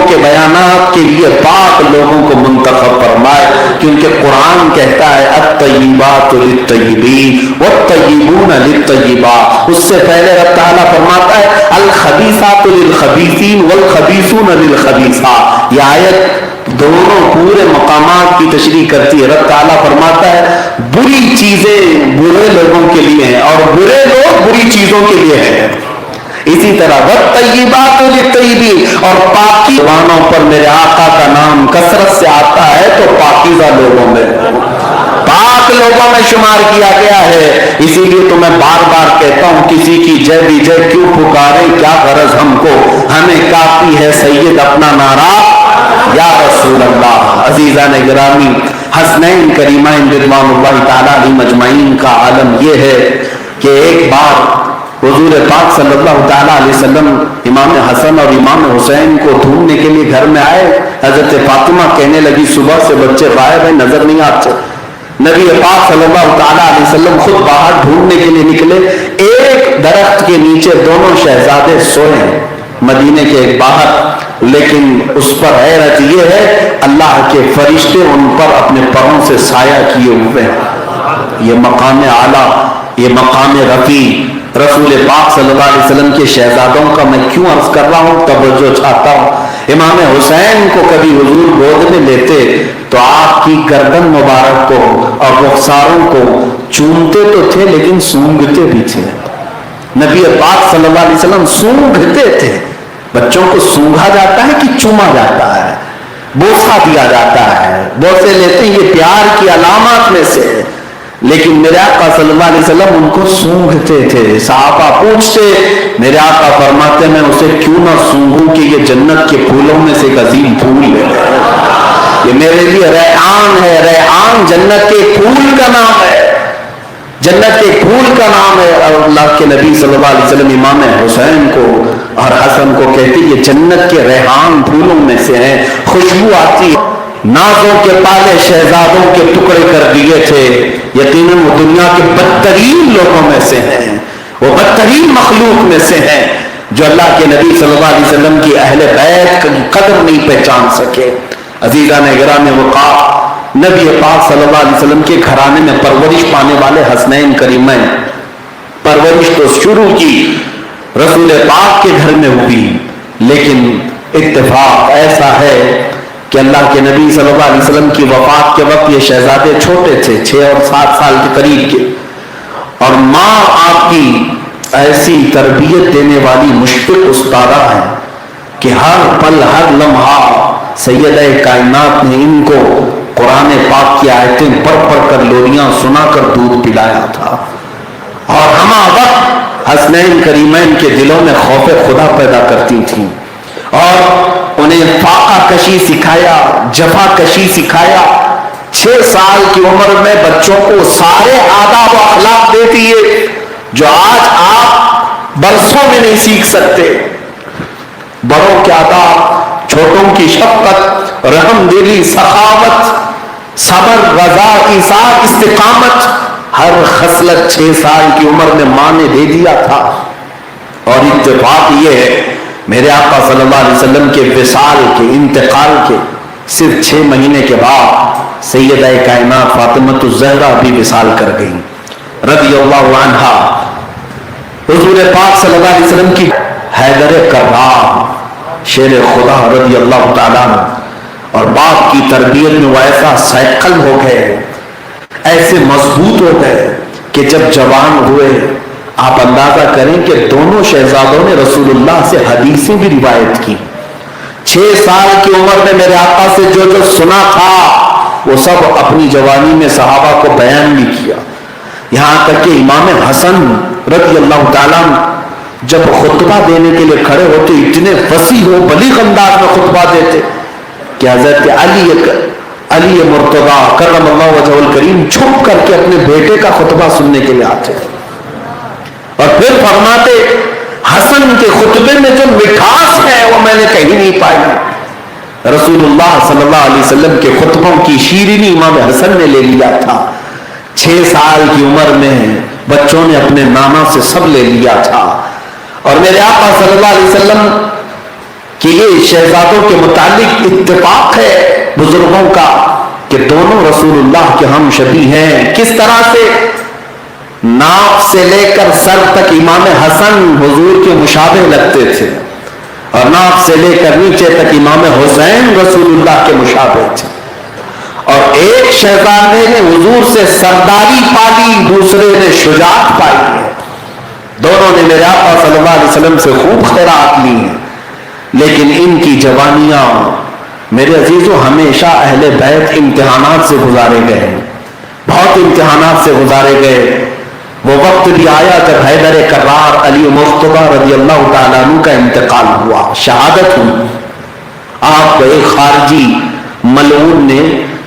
کے بیانات کے لیے پاک لوگوں کو منتخب فرمائے، کیونکہ قرآن کہتا ہے الطیبات للطیبین والطیبون للطیبات۔ اس سے پہلے رب تعالیٰ فرماتا ہے الخبیثات للخبیثین والخبیثون للخبیثات۔ یہ آیت دونوں پورے مقامات کی تشریح کرتی ہے۔ رب تعالیٰ فرماتا ہے بری چیزیں برے لوگوں کے لیے ہیں اور برے لوگ بری چیزوں کے لیے ہیں۔ اسی طرح والطیبات للطیبین، اور پاکی زبانوں پر میرے آقا کا نام کثرت سے آتا ہے تو پاکیزہ لوگوں میں، پاک لوگوں میں شمار کیا گیا ہے۔ اسی لیے تو میں بار بار کہتا ہوں کسی کی جے بھی جے کیوں پکارے، کیا غرض ہم کو، ہمیں کافی ہے سید اپنا نعرہ یا رسول اللہ۔ عزیزان گرامی، حسنین کریمین رضوان اللہ تعالیٰ علیہ مجمعین کا عالم یہ ہے کہ ایک بار حضور پاک صلی اللہ تعالیٰ علیہ وسلم امام حسن اور امام حسین کو ڈھونڈنے کے لیے گھر میں آئے۔ حضرت فاطمہ کہنے لگی صبح سے بچے غائب ہیں، نظر نہیں آتے۔ نبی پاک صلی اللہ تعالیٰ علیہ وسلم خود باہر ڈھونڈنے کے لیے نکلے۔ ایک درخت کے نیچے دونوں شہزادے سوئے ہیں مدینے کے ایک باہر، لیکن اس پر حیرت یہ ہے اللہ کے فرشتے ان پر اپنے پروں سے سایہ کیے ہوئے ہیں۔ یہ مقام اعلیٰ، یہ مقام رفیع رسول پاک صلی اللہ علیہ وسلم کے شہزادوں کا میں کیوں عرض کر رہا ہوں، توجہ چاہتا ہوں۔ امام حسین کو کبھی حضور گود میں لیتے تو آپ کی گردن مبارک کو اور رخساروں کو چومتے تو تھے لیکن سونگھتے بھی تھے۔ نبی پاک صلی اللہ علیہ وسلم سونگھتے تھے۔ بچوں کو سونگھا جاتا ہے کہ چوما جاتا ہے، بوسہ دیا جاتا ہے، بوسے لیتے ہیں، یہ پیار کی علامات میں سے ہے۔ لیکن میرے آقا صلی اللہ علیہ وسلم ان کو سونگھتے تھے۔ صحابہ پوچھتے، میرے آقا فرماتے میں اسے کیوں نہ سونگھوں کہ یہ جنت کے پھولوں میں سے ایک عظیم پھول ہے، یہ میرے لیے ریحان ہے۔ ریحان جنت کے پھول کا نام ہے، جنت کے پھول کا نام ہے۔ اور اللہ کے نبی صلی اللہ علیہ وسلم امام حسین کو اور حسن کو کہتے یہ جنت کے ریحان پھولوں میں سے ہیں، خوشبو آتی ہے۔ نازوں کے پالے شہزادوں کے ٹکڑے کر دیے تھے، یقیناً وہ دنیا کے بدترین لوگوں میں سے ہیں، وہ بدترین مخلوق میں سے ہیں جو اللہ کے نبی صلی اللہ علیہ وسلم کی اہل بیت کی قدر نہیں پہچان سکے۔ عزیزان گرامی وقار، نبی پاک صلی اللہ علیہ وسلم کے گھرانے میں پرورش پانے والے حسنین کریمین، پرورش تو شروع کی رسول پاک کے گھر میں ہوئی، لیکن اتفاق ایسا ہے کہ اللہ کے نبی صلی اللہ علیہ وسلم کی وفات کے وقت یہ شہزادے چھوٹے تھے، 6 اور 7 سال کے قریب کے، اور ماں آپ کی ایسی تربیت دینے والی مشفق استادہ ہے کہ ہر پل ہر لمحہ سیدہ کائنات نے ان کو قرآن پاک کی آیتیں پڑھ پڑھ کر لوریاں سنا کر دودھ پلایا تھا، اور ہمہ وقت حسنین کریمین کے دلوں میں خوف خدا پیدا کرتی تھیں اور انہیں فاقہ کشی سکھایا، جفا کشی سکھایا۔ 6 سال کی عمر میں بچوں کو سارے آداب و اخلاق دیتی ہے جو آج آپ برسوں میں نہیں سیکھ سکتے۔ بڑوں کے آداب، چھوٹوں کی شفقت، رحم دلی، سخاوت، صبر، رضا، ایثار، استقامت، ہر خصلت 6 سال کی عمر میں ماں نے دے دیا تھا۔ اور اتفاق یہ ہے میرے آقا صلی اللہ علیہ وسلم کے وصال کے، انتقال کے صرف 6 مہینے کے بعد سیدہ کائنات فاطمۃ الزہرا بھی وصال کر گئیں رضی اللہ عنہا۔ حضور پاک صلی اللہ علیہ وسلم کی حیدر کرار شیر خدا رضی اللہ تعالیٰ عنہ اور باپ کی تربیت میں وہ ایسا سائیکل ہو گئے، ایسے مضبوط ہو گئے کہ جب جوان ہوئے آپ اندازہ کریں کہ دونوں شہزادوں نے رسول اللہ سے حدیثیں بھی روایت کی۔ 6 سال کی عمر میں میرے آقا سے جو جو سنا تھا وہ سب اپنی جوانی میں صحابہ کو بیان بھی کیا، یہاں تک کہ امام حسن رضی اللہ تعالیٰ جب خطبہ دینے کے لیے کھڑے ہوتے اتنے فصیح و بلیغ انداز میں خطبہ دیتے کہ حضرت علی مرتضیٰ کرم اللہ وجہہ الکریم چھپ کر کے اپنے بیٹے کا خطبہ سننے کے لیے آتے اور پھر فرماتے حسن کے خطبے میں جو مٹھاس ہے وہ میں نے کہیں نہیں پائی۔ رسول اللہ صلی اللہ علیہ وسلم کے خطبوں کی شیرینی امام حسن نے لے لیا تھا۔ 6 سال کی عمر میں بچوں نے اپنے نانا سے سب لے لیا تھا، اور میرے آقا صلی اللہ علیہ وسلم کہ یہ شہزادوں کے متعلق اتفاق ہے بزرگوں کا کہ دونوں رسول اللہ کے ہم شبیہ ہیں. کس طرح سے؟ ناف سے لے کر سر تک امام حسن حضور کے مشابہ لگتے تھے اور ناف سے لے کر نیچے تک امام حسین رسول اللہ کے مشابہ تھے. اور ایک شہزادے نے حضور سے سرداری پالی، دوسرے نے شجاعت پائی ہے. دونوں نے میرے آقا صلی اللہ علیہ وسلم سے خوب خیرات لی ہیں، لیکن ان کی جوانیاں میرے عزیزوں ہمیشہ اہل بیت امتحانات سے گزارے گئے، بہت امتحانات سے گزارے گئے. وہ وقت بھی آیا جب حیدر کرار علی مصطفیٰ رضی اللہ تعالیٰ عنہ کا انتقال ہوا، شہادت ہوئی. آپ کو ایک خارجی ملعون نے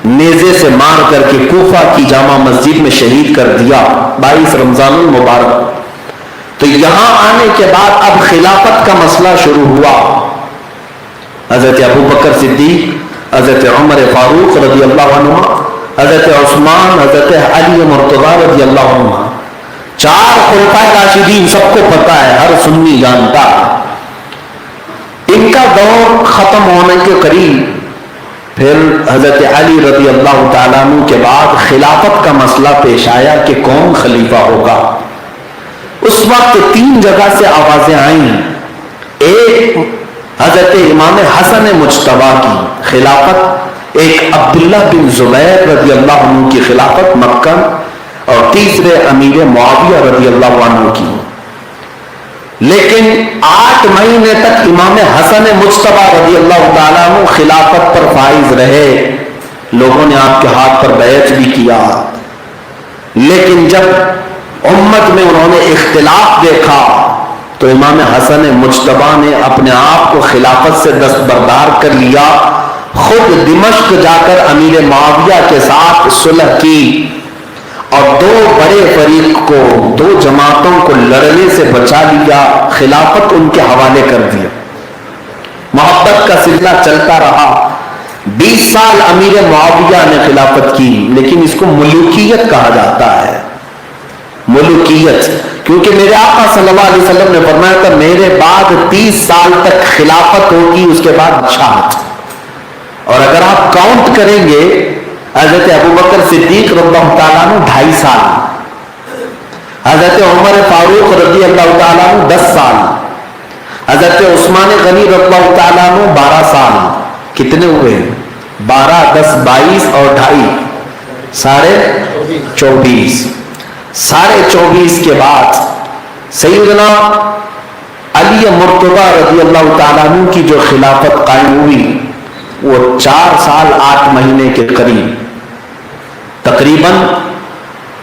نیزے سے مار کر کے کوفہ کی جامع مسجد میں شہید کر دیا 22 رمضان المبارک. تو یہاں آنے کے بعد اب خلافت کا مسئلہ شروع ہوا. حضرت ابو بکر صدیق، حضرت عمر فاروق رضی اللہ عنہ، حضرت عثمان، حضرت علی مرتضیٰ رضی اللہ عنہ، 4 خلفائے راشدین، سب کو پتا ہے، ہر سنی جانتا ہے. ان کا دور ختم ہونے کے قریب پھر حضرت علی رضی اللہ تعالیٰ عنہ کے بعد خلافت کا مسئلہ پیش آیا کہ کون خلیفہ ہوگا. اس وقت 3 جگہ سے آوازیں آئیں. ایک حضرت امام حسن مجتبیٰ کی خلافت، ایک عبداللہ بن زبیر رضی اللہ عنہ کی خلافت مکہ، اور تیسرے امیر معاویہ رضی اللہ عنہ کی. لیکن 8 مہینے تک امام حسن مجتبیٰ رضی اللہ تعالیٰ عنہ خلافت پر فائز رہے. لوگوں نے آپ کے ہاتھ پر بیعت بھی کیا، لیکن جب امت میں انہوں نے اختلاف دیکھا تو امام حسن مجتبیٰ نے اپنے آپ کو خلافت سے دستبردار کر لیا. خود دمشق جا کر امیر معاویہ کے ساتھ صلح کی اور 2 بڑے فریق کو، 2 جماعتوں کو لڑنے سے بچا لیا، خلافت ان کے حوالے کر دیا. محبت کا سلسلہ چلتا رہا. 20 سال امیر معاویہ نے خلافت کی، لیکن اس کو ملوکیت کہا جاتا ہے. ملوکیت، کیونکہ میرے آقا صلی اللہ علیہ وسلم نے فرمایا تھا میرے بعد 30 سال تک خلافت ہوگی، اس کے بعد بادشاہت. اور اگر آپ کاؤنٹ کریں گے حضرت ابو بکر صدیق رضی اللہ تعالیٰ عنہ 2.5 سال، حضرت عمر فاروق رضی اللہ تعالیٰ عنہ 10 سال، حضرت عثمان غنی رضی اللہ تعالیٰ عنہ 12 سال. کتنے ہوئے؟ 12 10 22 اور 2.5 24. 24.5 کے بعد سیدنا علی مرتضیٰ رضی اللہ تعالیٰ عنہ کی جو خلافت قائم ہوئی وہ 4 سال 8 مہینے کے قریب. تقریباً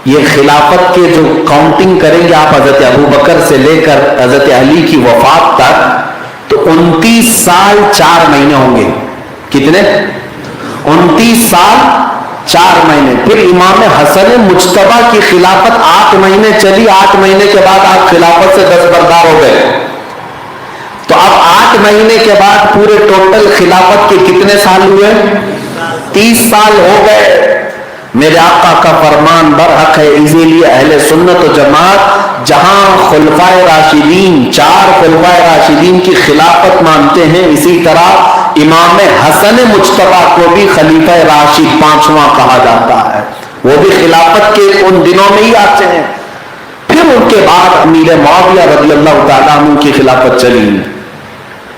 یہ خلافت کے جو کاؤنٹنگ کریں گے آپ حضرت ابو بکر سے لے کر حضرت علی کی وفات تک تو 29 سال 4 مہینے ہوں گے. کتنے؟ 29 سال 4 مہینے. پھر امام حسن مجتبیٰ کی خلافت 8 مہینے چلی. 8 مہینے کے بعد آپ خلافت سے دستبردار ہو گئے. تو اب 8 مہینے کے بعد پورے ٹوٹل خلافت کے کتنے سال ہوئے؟ 30 سال ہو گئے. میرے آقا کا فرمان برحق ہے. اسی لیے اہل سنت و جماعت جہاں خلفائے راشدین 4 خلفائے راشدین کی خلافت مانتے ہیں، اسی طرح امام حسن مجتبیٰ کو بھی خلیفہ راشد 5واں کہا جاتا ہے. وہ بھی خلافت کے ان دنوں میں ہی آتے ہیں. پھر ان کے بعد امیر معاویہ رضی اللہ تعالیٰ عنہ کی خلافت چلی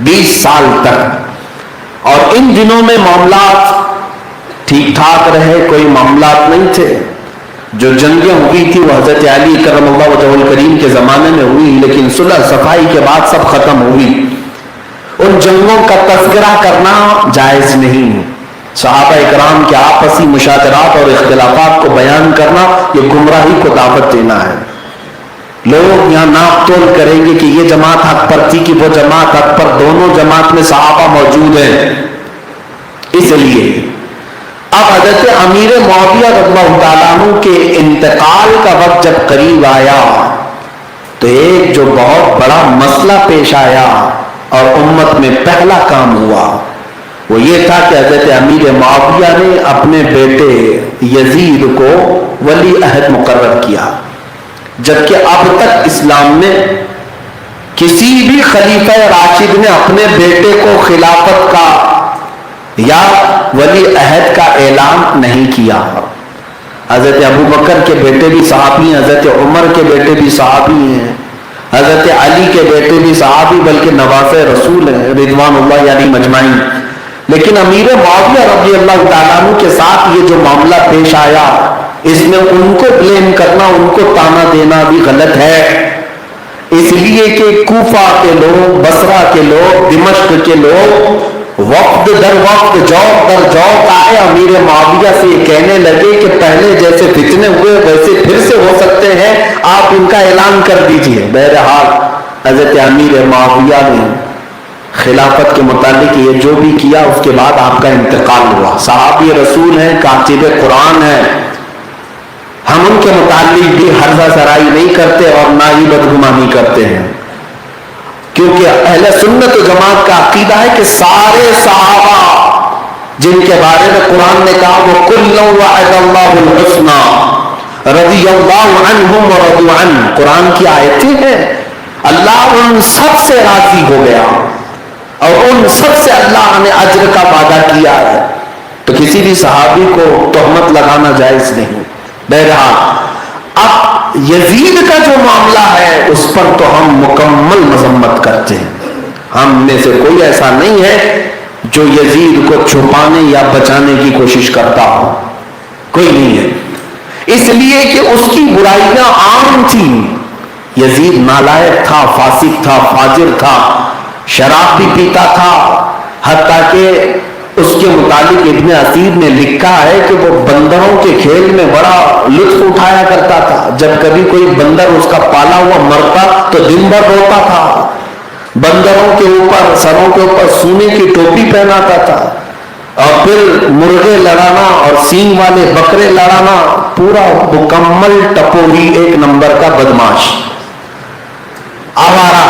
20 سال تک. اور ان دنوں میں معاملات ٹھیک ٹھاک رہے، کوئی معاملات نہیں تھے. جو جنگیں ہوئی تھی وہ حضرت علی کرم اللہ وجہہ الکریم کے زمانے میں ہوئی، لیکن صلح صفائی کے بعد سب ختم ہوئی. ان جنگوں کا تذکرہ کرنا جائز نہیں. صحابہ اکرام کے آپسی مشاجرات اور اختلافات کو بیان کرنا یہ گمراہی کو دعوت دینا ہے. لوگ یہاں ناپ تول کریں گے کہ یہ جماعت حق پر تھی کہ وہ جماعت حق پر. دونوں جماعت میں صحابہ موجود ہیں. اس لیے اب حضرت امیر معاویہ رضی اللہ تعالیٰ عنہ کے انتقال کا وقت جب قریب آیا تو ایک جو بہت بڑا مسئلہ پیش آیا اور امت میں پہلا کام ہوا وہ یہ تھا کہ حضرت امیر معاویہ نے اپنے بیٹے یزید کو ولی عہد مقرر کیا. جبکہ اب تک اسلام میں کسی بھی خلیفہ راشد نے اپنے بیٹے کو خلافت کا یا ولی عہد کا اعلان نہیں کیا. حضرت ابو بکر کے بیٹے بھی صحابی ہیں, حضرت عمر کے بیٹے بھی صحابی ہیں, حضرت علی کے بیٹے بھی صحابی بلکہ نواسے رسول ہیں رضوان اللہ علیہ مجمعین. لیکن امیر معاویہ رضی اللہ تعالیٰ عنہ کے ساتھ یہ جو معاملہ پیش آیا, اس میں ان کو بلیم کرنا, ان کو تانا دینا بھی غلط ہے. اس لیے کہ کوفہ کے لوگ, بصرہ کے لوگ, دمشق کے لوگ وقت در وقت جوق در جوق آئے امیر معاویہ سے یہ کہنے لگے کہ پہلے جیسے فتنے ہوئے ویسے پھر سے ہو سکتے ہیں, آپ ان کا اعلان کر دیجئے. بہرحال حضرت امیر معاویہ نے خلافت کے متعلق یہ جو بھی کیا, اس کے بعد آپ کا انتقال ہوا. صحابی رسول ہیں, کاتب قرآن ہیں, ہم ان کے متعلق بھی ہرزہ سرائی نہیں کرتے اور نہ ہی بدگمانی کرتے ہیں, کیونکہ اہل سنت و جماعت کا عقیدہ ہے کہ سارے صحابہ جن کے بارے میں قرآن نے کہا وہ کل وعد اللہ الحسنى رضی اللہ عنہم ورضوا عنہ, قرآن کی آیتیں ہیں, اللہ ان سب سے راضی ہو گیا اور ان سب سے اللہ نے اجر کا وعدہ کیا ہے. تو کسی بھی صحابی کو تہمت لگانا جائز نہیں. بہرحال اب یزید کا جو معاملہ ہے اس پر تو ہم مکمل مذمت کرتے ہیں. ہم میں سے کوئی ایسا نہیں ہے جو یزید کو چھپانے یا بچانے کی کوشش کرتا ہو, کوئی نہیں ہے. اس لیے کہ اس کی برائیاں عام تھیں. یزید نالائق تھا, فاسق تھا, فاجر تھا, شراب بھی پیتا تھا, حتیٰ کہ اس کے متعلق ابن اسیر نے لکھا ہے کہ وہ بندروں کے کھیل میں بڑا لطف اٹھایا کرتا تھا. جب کبھی کوئی بندر اس کا پالا ہوا مرتا تو دن بھر روتا تھا. بندروں کے اوپر, سروں کے اوپر سونے کی ٹوپی پہناتا تھا, اور پھر مرغے لڑانا اور سینگ والے بکرے لڑانا, پورا مکمل ٹپوری, ایک نمبر کا بدماش, آوارہ.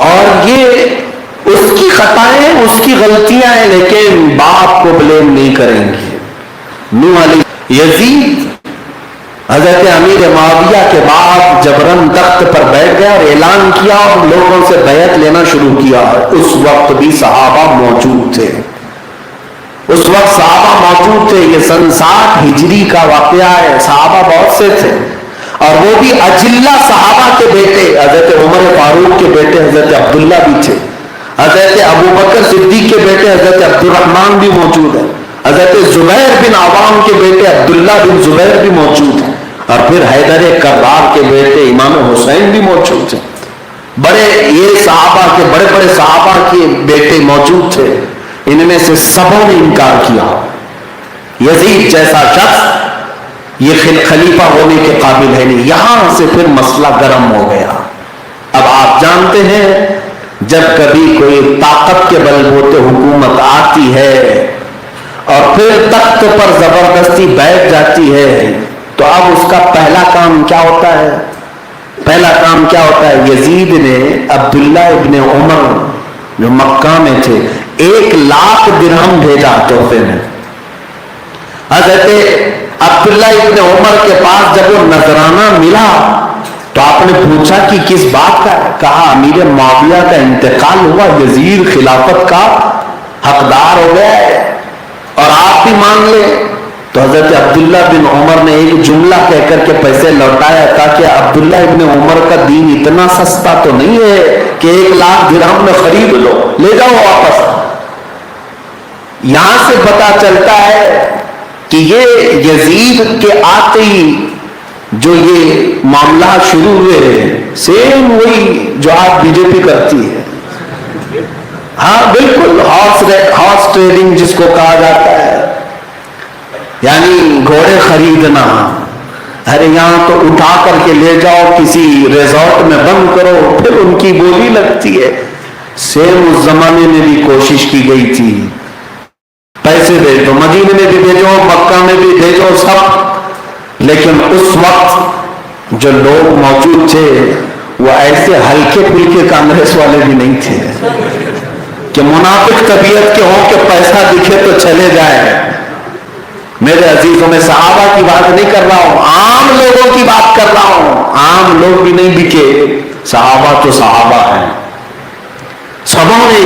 اور یہ اس کی خطائیں, اس کی غلطیاں ہیں, لیکن باپ کو بلیم نہیں کریں گے. نوح علیہ یزید حضرت امیر معاویہ کے بعد جبرن تخت پر بیٹھ گیا اور اعلان کیا اور لوگوں سے بیعت لینا شروع کیا. اس وقت بھی صحابہ موجود تھے, اس وقت صحابہ موجود تھے. یہ سن 60 ہجری کا واقعہ ہے. صحابہ بہت سے تھے, اور وہ بھی اجلہ صحابہ کے بیٹے, حضرت عمر فاروق کے بیٹے حضرت عبداللہ بھی تھے, حضرت ابو بکر صدیق کے بیٹے حضرت عبد الرحمن بھی موجود ہیں, حضرت زبیر بن عوام کے بیٹے عبداللہ بن زبیر بھی موجود ہیں, اور پھر حیدر کرار کے بیٹے امام حسین بھی موجود ہیں. بڑے یہ صحابہ کے بڑے بڑے صحابہ کے بیٹے موجود تھے. ان میں سے سبوں نے انکار کیا. یزید جیسا شخص یہ خلیفہ ہونے کے قابل ہے نہیں. یہاں سے پھر مسئلہ گرم ہو گیا. اب آپ جانتے ہیں جب کبھی کوئی طاقت کے بل بوتے حکومت آتی ہے اور پھر تخت پر زبردستی بیٹھ جاتی ہے, تو اب اس کا پہلا کام کیا ہوتا ہے؟ پہلا کام کیا ہوتا ہے؟ یزید نے عبداللہ ابن عمر جو مکہ میں تھے 1,00,000 درہم بھیجا تحفے میں. حضرت عبداللہ ابن عمر کے پاس جب وہ نذرانہ ملا تو آپ نے پوچھا کہ کس بات کا؟ کہا امیر معاویہ کا انتقال ہوا, یزید خلافت کا حقدار ہو گیا ہے اور آپ بھی مان لیں. تو حضرت عبداللہ بن عمر نے ایک جملہ کہہ کر کے پیسے لوٹایا, تاکہ عبداللہ ابن عمر کا دین اتنا سستا تو نہیں ہے کہ 1,00,000 درہم میں خرید لو, لے جاؤ واپس. یہاں سے پتا چلتا ہے کہ یہ یزید کے آتے ہی جو یہ معاملات شروع ہوئے سیم وہی جو آج بی جے پی کرتی ہے. ہاں بالکل, ہارس ٹریڈنگ جس کو کہا جاتا ہے, یعنی گھوڑے خریدنا. ارے یہاں تو اٹھا کر کے لے جاؤ کسی ریزورٹ میں بند کرو, پھر ان کی بولی لگتی ہے. سیم اس زمانے میں بھی کوشش کی گئی تھی, پیسے بھیجو, مدینے میں بھی بھیجو, مکہ میں بھی بھیجو, سب. لیکن اس وقت جو لوگ موجود تھے وہ ایسے ہلکے پھلکے کانگریس والے بھی نہیں تھے کہ منافق طبیعت کے ہوں کہ پیسہ دکھے تو چلے جائے. میرے عزیزوں, میں صحابہ کی بات نہیں کر رہا ہوں, عام لوگوں کی بات کر رہا ہوں. عام لوگ بھی نہیں بکے, صحابہ تو صحابہ ہیں، سبوں نے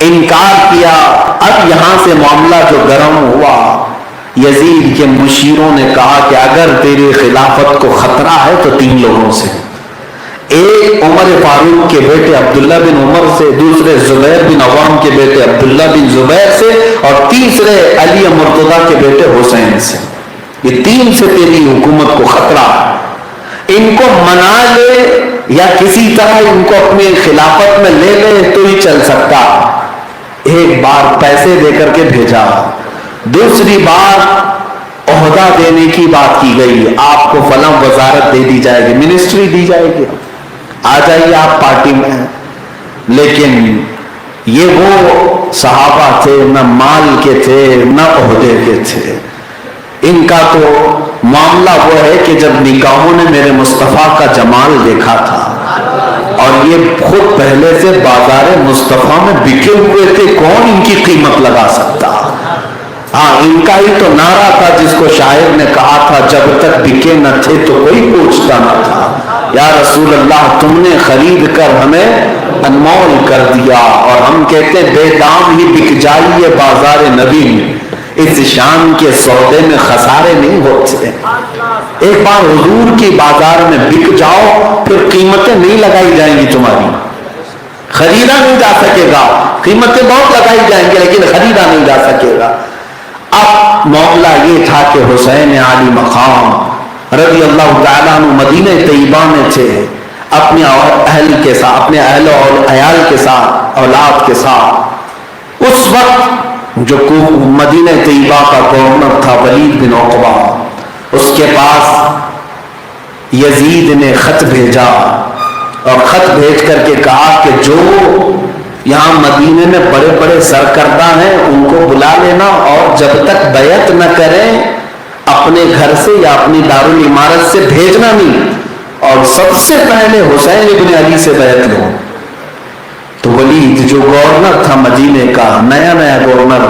انکار کیا۔ اب یہاں سے معاملہ جو گرم ہوا، یزید کے مشیروں نے کہا کہ اگر تیری خلافت کو خطرہ ہے تو 3 لوگوں سے، ایک عمر فاروق کے بیٹے عبداللہ بن عمر سے، دوسرے زبیر بن عوام کے بیٹے عبداللہ بن زبیر سے، اور تیسرے علی مرتضیٰ کے بیٹے حسین سے۔ یہ 3 سے تیری حکومت کو خطرہ ہے، ان کو منا لے یا کسی طرح ان کو اپنی خلافت میں لے لے تو ہی چل سکتا۔ ایک بار پیسے دے کر کے بھیجا، دوسری بار عہدہ دینے کی بات کی گئی، آپ کو فلاں وزارت دے دی جائے گی، منسٹری دی جائے گی، آ جائیے آپ پارٹی میں۔ لیکن یہ وہ صحابہ تھے نہ مال کے تھے نہ عہدے کے تھے، ان کا تو معاملہ وہ ہے کہ جب نگاہوں نے میرے مصطفیٰ کا جمال دیکھا تھا، اور یہ خود پہلے سے بازار مصطفیٰ میں بکے ہوئے تھے، کون ان کی قیمت لگا سکتا؟ ہاں، ان کا ہی تو نعرہ تھا جس کو شاعر نے کہا تھا، جب تک بکے نہ تھے تو کوئی پوچھتا نہ تھا، یا رسول اللہ تم نے خرید کر ہمیں انمول کر دیا، اور ہم کہتے ہیں بے دام ہی بک جائیے بازار نبی میں، اس شان کے سودے میں خسارے نہیں ہوتے۔ ایک بار حضور کی بازار میں بک جاؤ، پھر قیمتیں نہیں لگائی جائیں گی، تمہاری خریدا نہیں جا سکے گا، قیمتیں بہت لگائی جائیں گی لیکن خریدا نہیں جا سکے گا۔ اب معاملہ یہ تھا کہ حسین عالی مقام رضی اللہ تعالیٰ عنہ مدینہ طیبہ میں تھے، اپنے اہل کے ساتھ، اپنے اہل اور عیال کے ساتھ، اولاد کے ساتھ۔ اس وقت جو مدینہ طیبہ کا گورنر تھا ولید بن عقبہ، اس کے پاس یزید نے خط بھیجا، اور خط بھیج کر کے کہا کہ جو یہاں مدینے میں بڑے بڑے سرکردہ ہیں ان کو بلا لینا، اور جب تک بیعت نہ کریں اپنے گھر سے یا اپنی دارالعمارت سے بھیجنا نہیں، اور سب سے پہلے حسین ابن علی سے بیعت لو۔ تو ولید جو گورنر تھا مدینے کا، نیا گورنر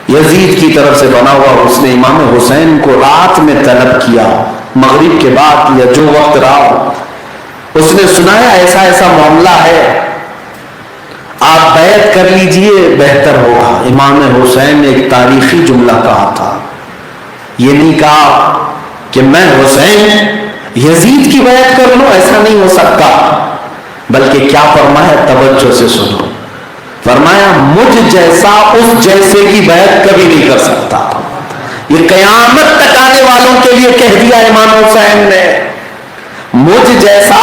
یزید کی طرف سے بنا ہوا، اس نے امام حسین کو رات میں طلب کیا، مغرب کے بعد یا جو وقت رہا، اس نے سنایا ایسا ایسا معاملہ ہے، آپ بیعت کر لیجئے بہتر ہوگا۔ امام حسین نے ایک تاریخی جملہ کہا تھا، یہ نہیں کہا کہ میں حسین یزید کی بیعت کر لوں، ایسا نہیں ہو سکتا، بلکہ کیا فرمایا، توجہ سے سنو، فرمایا مجھ جیسا اس جیسے کی بیعت کبھی نہیں کر سکتا۔ یہ قیامت تک آنے والوں کے لیے کہہ دیا امام حسین نے، مجھ جیسا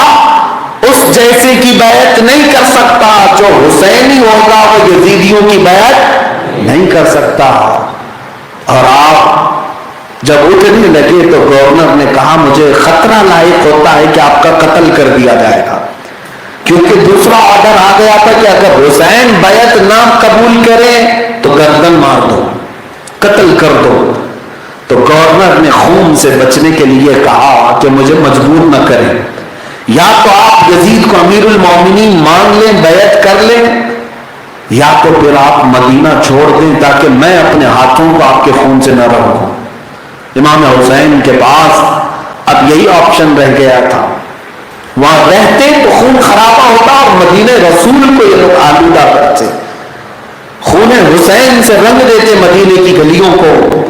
اس جیسے کی بیعت نہیں کر سکتا، جو حسینی ہوگا وہ یزیدیوں کی بیعت نہیں کر سکتا۔ اور آپ جب اٹھنے لگے تو گورنر نے کہا مجھے خطرہ لاحق ہوتا ہے کہ آپ کا قتل کر دیا جائے گا، کیونکہ دوسرا آرڈر آ گیا تھا کہ اگر حسین بیعت نہ قبول کرے تو گردن مار دو، قتل کر دو۔ تو گورنر نے خون سے بچنے کے لیے کہا کہ مجھے مجبور نہ کریں، یا تو آپ یزید کو امیر المومنین مان لیں، بیعت کر لیں، یا تو پھر آپ مدینہ چھوڑ دیں تاکہ میں اپنے ہاتھوں کو آپ کے خون سے نہ رہوں۔ امام حسین کے پاس اب یہی آپشن رہ گیا تھا، وہاں رہتے تو خون خرابہ ہوتا اور مدینہ رسول کو یہ لوگ آلودہ کرتے، خون حسین سے رنگ دیتے مدینے کی گلیوں کو۔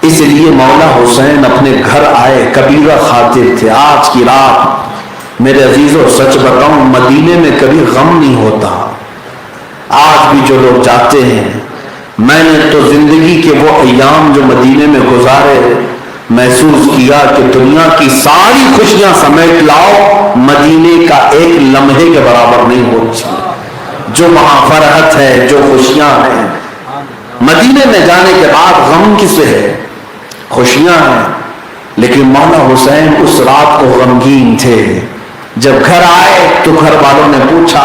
اس لیے مولا حسین اپنے گھر آئے، کبیرہ خاطر تھے۔ آج کی رات میرے عزیزوں سچ بتاؤں، مدینے میں کبھی غم نہیں ہوتا۔ آج بھی جو لوگ جاتے ہیں، میں نے تو زندگی کے وہ ایام جو مدینے میں گزارے محسوس کیا کہ دنیا کی ساری خوشیاں سمیٹ لاؤ، مدینے کا ایک لمحے کے برابر نہیں ہوتی۔ جو وہاں فرحت ہے، جو خوشیاں ہیں، مدینے میں جانے کے بعد غم کسے ہے؟ خوشیاں ہیں۔ لیکن مولا حسین اس رات کو غمگین تھے۔ جب گھر آئے تو گھر والوں نے پوچھا،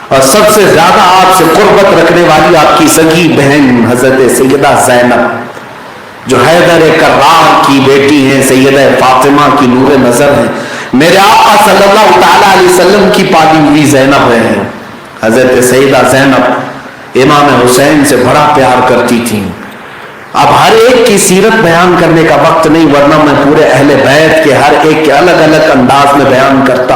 اور سب سے زیادہ آپ سے قربت رکھنے والی آپ کی سگی بہن حضرت سیدہ زینب، جو حیدر کرار کی بیٹی ہیں، سیدہ فاطمہ کی نور نظر ہیں، میرے آقا صلی اللہ تعالی علیہ وسلم کی پالی ہوئی زینب ہیں۔ حضرت سیدہ زینب امام حسین سے بڑا پیار کرتی تھیں۔ اب ہر ایک کی سیرت بیان کرنے کا وقت نہیں، ورنہ میں پورے اہل بیت کے ہر ایک کے الگ الگ انداز میں بیان کرتا،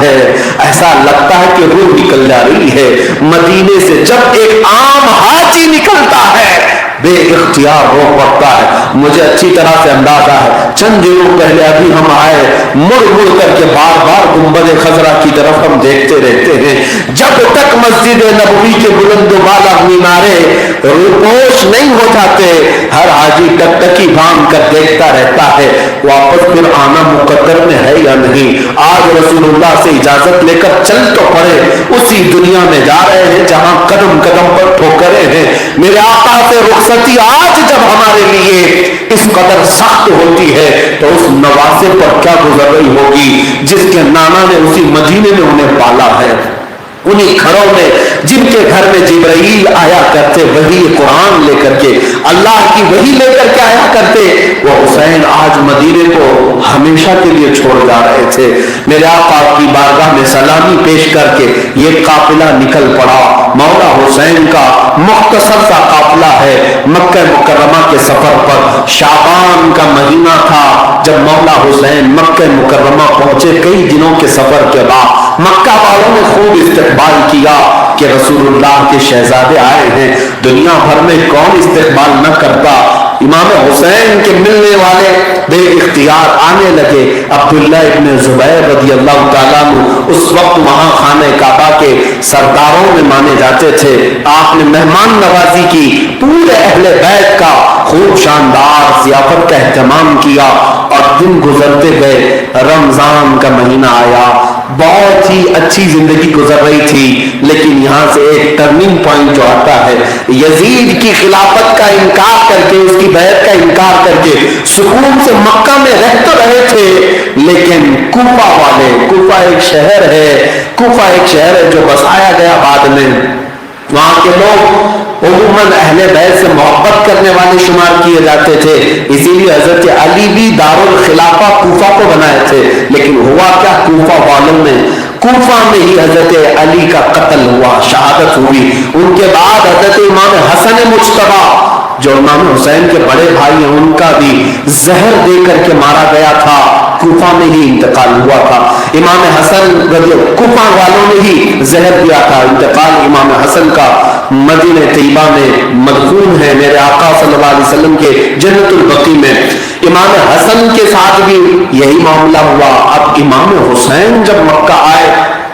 ہے ایسا لگتا ہے کہ روح نکل جا رہی ہے. مدینے سے جب ایک عام حاجی نکلتا ہے بے اختیار رو پڑتا ہے. مجھے اچھی طرح سے اندازہ ہے چند دنوں پہلے ابھی ہم آئے, مڑ مڑ کر کے بار بار گنبد خضرا کی طرف ہم دیکھتے رہتے ہیں. جب تک مسجد نبوی کے بلند و بالا مینارے روپوش نہیں ہو جاتے ہر حاجی ٹکٹکی باندھ کر دیکھتا رہتا ہے واپس پھر آنا مقدر میں ہے یا نہیں. آج رسول اللہ سے اجازت لے کر چل تو پڑے, اسی دنیا میں جا رہے ہیں جہاں قدم قدم پر ٹھوکریں ہیں. میرے آقا سے رخصتی آج جب ہمارے لیے اس قدر سخت ہوتی ہے تو اس نواسے پر کیا گزر رہی ہوگی جس کے نانا نے اسی مدینے میں انہیں پالا ہے. انہی گھروں میں جن کے گھر میں جبرائیل آیا کرتے وہی قرآن لے کر کے, اللہ کی وہی لے کر کے آیا کرتے, وہ حسین آج مدینے کو ہمیشہ کے لیے چھوڑ جا رہے تھے. میرے آقا کی بارگاہ میں سلامی پیش کر کے یہ قافلہ نکل پڑا. مولا حسین کا مختصر سا قافلہ ہے مکہ مکرمہ کے سفر پر. شعبان کا مہینہ تھا جب مولا حسین مکہ مکرمہ پہنچے. کئی دنوں کے سفر کے بعد مکہ والوں نے خوب استقبال کیا کہ رسول اللہ کے شہزادے آئے ہیں. دنیا بھر میں کون استقبال نہ کرتا. امام حسین کے ملنے والے بے اختیار آنے لگے. عبداللہ ابن زبیر رضی اللہ تعالیٰ عنہ اس وقت وہاں خانہ کعبہ کے سرداروں میں مانے جاتے تھے. آپ نے مہمان نوازی کی, پورے اہل بیت کا خوب شاندار ضیافت کا اہتمام کیا اور دن گزرتے گئے. رمضان کا مہینہ آیا, بہت ہی اچھی زندگی گزر رہی تھی, لیکن یہاں سے ایک ٹرننگ پوائنٹ جو آتا ہے. یزید کی خلافت کا انکار کر کے, اس کی بیعت کا انکار کر کے سکون سے مکہ میں رہ تو رہے تھے, لیکن کوفہ والے, کوفہ ایک شہر ہے جو بسایا گیا بعد میں. وہاں کے لوگ عموماً اہل بیت سے محبت کرنے والے شمار کیے جاتے تھے, اسی لیے حضرت علی بھی دارالخلافہ کوفہ کو بنائے تھے. لیکن ہوا کیا, کوفہ والوں نے, کوفہ میں ہی حضرت علی کا قتل ہوا, شہادت ہوئی. ان کے بعد حضرت امام حسن مجتبی جو امام حسین کے بڑے بھائی ہیں ان کا بھی زہر دے کر کے مارا گیا تھا, کوفہ میں ہی انتقال ہوا تھا. امام حسن کوفہ والوں نے ہی زہر دیا تھا. انتقال امام حسن کا مدینہ طیبہ میں مدفون ہے میرے آقا صلی اللہ علیہ وسلم کے جنت البقیع میں. امام حسن کے ساتھ بھی یہی معاملہ ہوا. اب امام حسین جب مکہ آئے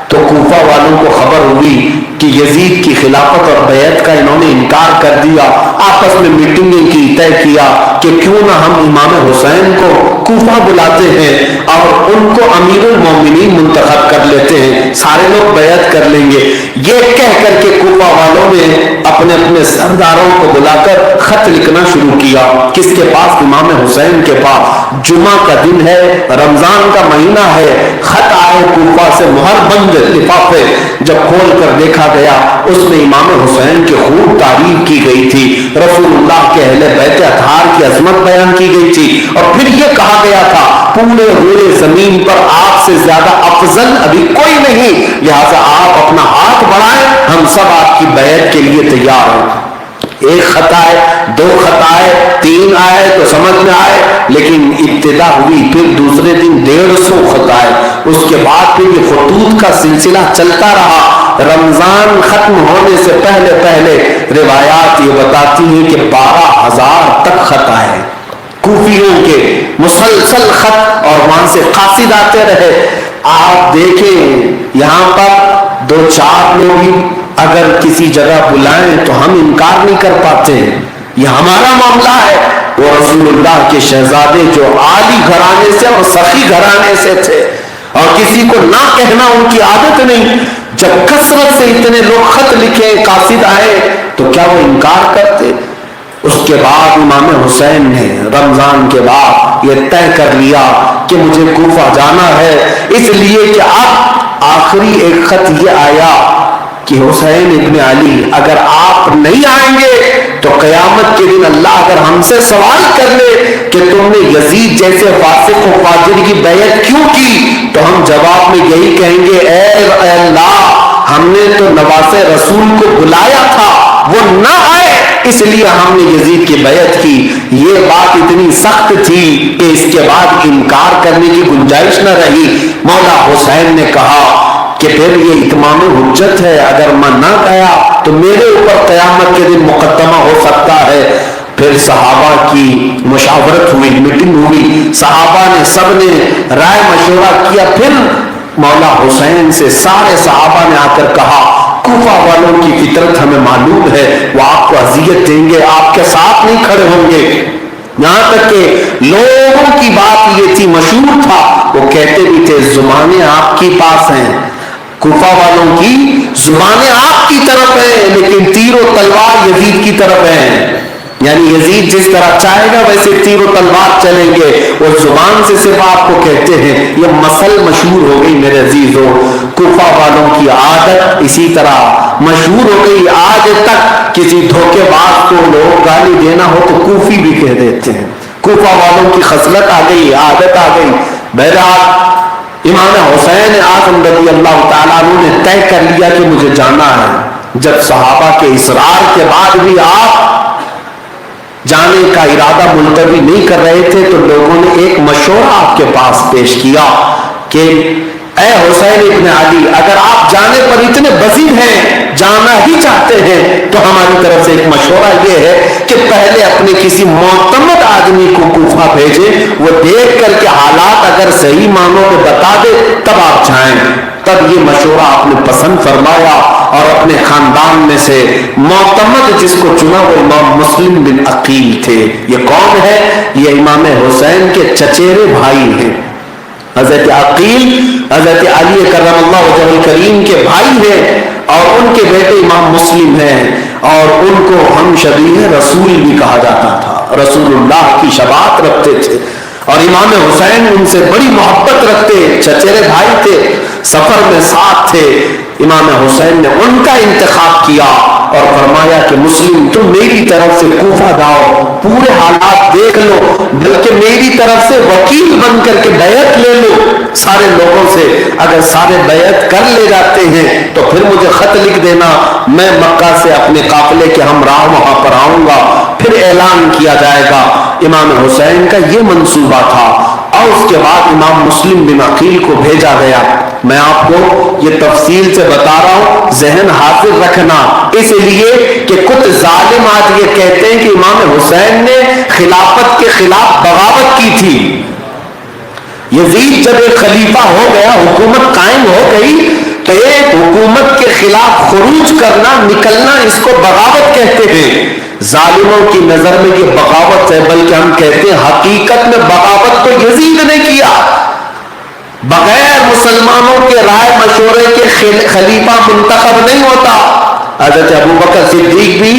تو کوفہ والوں کو خبر ہوئی کہ یزید کی خلافت اور بیعت کا انہوں نے انکار کر دیا. آپس میں میٹنگیں کی, طے کیا کہ کیوں نہ ہم امام حسین کو کوفہ بلاتے ہیں اور ان کو امیر المومنین منتخب کر لیتے ہیں, سارے لوگ بیعت کر لیں گے. یہ کہہ کر کے کوفہ والوں نے اپنے اپنے سرداروں کو بلا کر خط لکھنا شروع کیا. کس کے پاس؟ امام حسین کے پاس. جمعہ کا دن ہے, رمضان کا مہینہ ہے, خط آئے کوفہ سے, مہر بند لفافے. جب کھول کر دیکھا گیا اس میں امام حسین کی خوب تعریف کی گئی تھی, رسول اللہ کے اہل بیت اطہار کی عظمت بیان کی گئی تھی, اور پھر یہ کہا گیا تھا پورے روئے زمین پر آپ سے زیادہ افضل ابھی کوئی نہیں, لہذا آپ اپنا ہاتھ بڑھائیں, ہم سب آپ کی بیعت کے لیے تیار ہیں. ایک خط آئے, دو خط آئے, تین آئے تو سمجھ میں آئے, لیکن ابتدا ہوئی پھر دوسرے دن 150 خط آئے. اس کے بعد پھر یہ خطوط کا سلسلہ چلتا رہا. رمضان ختم ہونے سے پہلے روایات یہ بتاتی ہیں کہ 12,000 تک خط آئے کوفیوں کے, مسلسل خط, اور وہاں سے قاصد آتے رہے. آپ دیکھیں یہاں پر 2-4 لوگ اگر کسی جگہ بلائیں تو ہم انکار نہیں کر پاتے, یہ ہمارا معاملہ ہے. وہ رسول اللہ کے شہزادے جو عالی گھرانے سے اور سخی گھرانے سے تھے, اور کسی کو نہ کہنا ان کی عادت نہیں. جب کثرت سے اتنے لوگ خط لکھے, قاصد آئے, تو کیا وہ انکار کرتے؟ اس کے بعد امام حسین نے رمضان کے بعد یہ طے کر لیا کہ مجھے کوفہ جانا ہے, اس لیے کہ اب آخری ایک خط یہ آیا کہ حسین ابن علی اگر آپ نہیں آئیں گے تو قیامت کے دن اللہ اگر ہم سے سوال کر لے کہ تم نے یزید جیسے فاسق و فاجر کی بیعت کیوں کی, تو ہم جواب میں یہی کہیں گے اے اللہ, ہم نے تو نواز رسول کو بلایا تھا, وہ نہ آئے اس لیے ہم نے یزید کی بیعت کی. یہ بات اتنی سخت تھی کہ اس کے بعد انکار کرنے کی گنجائش نہ رہی. مولا حسین نے کہا کہ پھر یہ اتمام حجت ہے، اگر میں نہ گیا تو میرے اوپر قیامت کے دن مقدمہ ہو سکتا ہے. پھر صحابہ کی مشاورت ہوئی، میٹنگ ہوئی، صحابہ نے سب نے رائے مشورہ کیا. پھر مولا حسین سے سارے صحابہ نے آ کر کہا کوفہ والوں کی فطرت ہمیں معلوم ہے، وہ آپ کو اذیت دیں گے، آپ کے ساتھ نہیں کھڑے ہوں گے. یہاں تک کہ لوگوں کی بات یہ تھی، مشہور تھا، وہ کہتے بھی تھے زبانیں آپ کے پاس ہیں، کوفہ والوں کی زبانیں آپ کی طرف ہیں لیکن تیر و تلوار یزید کی طرف ہیں. یعنی یزید جس طرح چاہے گا ویسے تیر و تلوار چلیں گے. وہ زبان سے صرف آپ کو کہتے ہیں. یہ مسل مشہور ہو گئی میرے عزیزو. کوفہ والوں کی عادت اسی طرح مشہور ہو گئی. آج تک کسی دھوکے باز کو لوگ گالی دینا ہو تو کوفی بھی کہہ دیتے ہیں. کوفہ والوں کی خصلت آ گئی، عادت آ گئی. بہرحال امام حسین اعظم رضی اللہ تعالیٰ عنہ نے طے کر لیا کہ مجھے جانا ہے. جب صحابہ کے اصرار کے بعد بھی آپ جانے کا ارادہ ملتوی نہیں کر رہے تھے تو لوگوں نے ایک مشورہ آپ کے پاس پیش کیا کہ اے حسین ابن علی، اگر آپ جانے پر اتنے بزید ہیں، جانا ہی چاہتے ہیں، تو ہماری طرف سے ایک مشورہ یہ ہے کہ پہلے اپنے کسی معتمد آدمی کو کوفہ بھیجیں، وہ دیکھ کر کے حالات اگر صحیح معنوں میں بتا دے تب آپ جائیں. تب یہ مشورہ آپ نے پسند فرمایا اور اپنے خاندان میں سے معتمد جس کو چنا وہ امام مسلم بن عقیل تھے. یہ کون ہے؟ یہ امام حسین کے چچیرے بھائی ہیں. حضرت عقیل حضرت علی کرم اللہ وجہہ الکریم کے بھائی ہیں اور ان کے بیٹے امام مسلم ہیں اور ان کو ہم شبیہ رسول بھی کہا جاتا تھا. رسول اللہ کی شباہت رکھتے تھے اور امام حسین ان سے بڑی محبت رکھتے. چچیرے بھائی تھے، سفر میں ساتھ تھے. امام حسین نے ان کا انتخاب کیا اور فرمایا کہ مسلم تم میری طرف سے کوفہ جاؤ، پورے حالات دیکھ لو، بلکہ میری طرف سے وکیل بن کر کے بیعت لے لو سارے لوگوں سے. اگر سارے بیعت کر لے جاتے ہیں تو پھر مجھے خط لکھ دینا، میں مکہ سے اپنے قافلے کے ہمراہ وہاں پر آؤں گا، پھر اعلان کیا جائے گا. امام حسین کا یہ منصوبہ تھا اور اس کے بعد امام مسلم بن عقیل کو بھیجا گیا. میں آپ کو یہ تفصیل سے بتا رہا ہوں، ذہن حاضر رکھنا، اس لیے کہ کچھ ظالم آج یہ کہتے ہیں کہ امام حسین نے خلافت کے خلاف بغاوت کی تھی. یزید جب ایک خلیفہ ہو گیا، حکومت قائم ہو گئی، تو ایک حکومت کے خلاف خروج کرنا، نکلنا، اس کو بغاوت کہتے ہیں. ظالموں کی نظر میں یہ بغاوت ہے، بلکہ ہم کہتے ہیں حقیقت میں بغاوت تو یزید نے کیا. بغیر مسلمانوں کے رائے مشورے کے خلیفہ منتخب نہیں ہوتا. حضرت ابوبکر صدیق بھی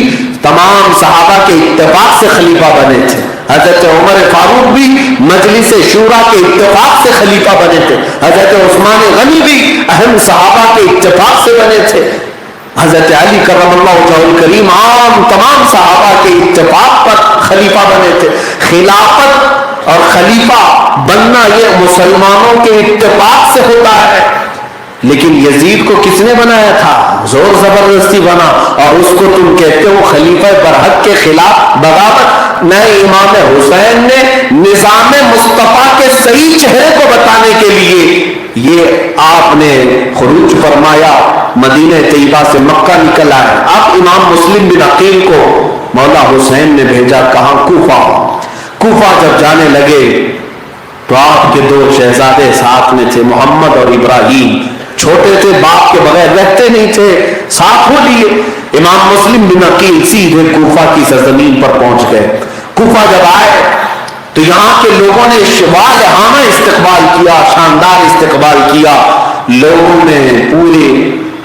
تمام صحابہ کے اتفاق سے خلیفہ بنے تھے. حضرت عمر فاروق بھی مجلس شورا کے اتفاق سے خلیفہ بنے تھے. حضرت عثمان غنی بھی اہم صحابہ کے اتفاق سے بنے تھے. حضرت علی کرم اللہ وجہہ الکریم عام تمام صحابہ کے اتفاق پر خلیفہ بنے تھے. خلافت اور خلیفہ بننا یہ مسلمانوں کے اتفاق سے ہوتا ہے. لیکن یزید کو کس نے بنایا تھا؟ زور زبردستی بنا، اور اس کو تم کہتے ہو خلیفہ برحق کے خلاف بغاوت. نئے امام حسین نے نظام مصطفیٰ کے صحیح چہرے کو بتانے کے لیے یہ آپ نے خروج فرمایا، مدینہ طیبہ سے مکہ نکل آئے. اب امام مسلم بن عقیل کو مولا حسین نے بھیجا کہاں؟ کوفہ. کوفہ جب جانے لگے تو آپ کے دو شہزادے ساتھ میں تھے، محمد اور ابراہیم. چھوٹے تھے، باپ کے بغیر رہتے نہیں تھے، ساتھ ہو لیے. امام مسلم بن عقیل سیدھے کوفہ کی سرزمین پر پہنچ گئے. کوفہ جب آئے تو یہاں کے لوگوں نے والہانہ استقبال کیا، شاندار استقبال کیا. لوگوں نے پورے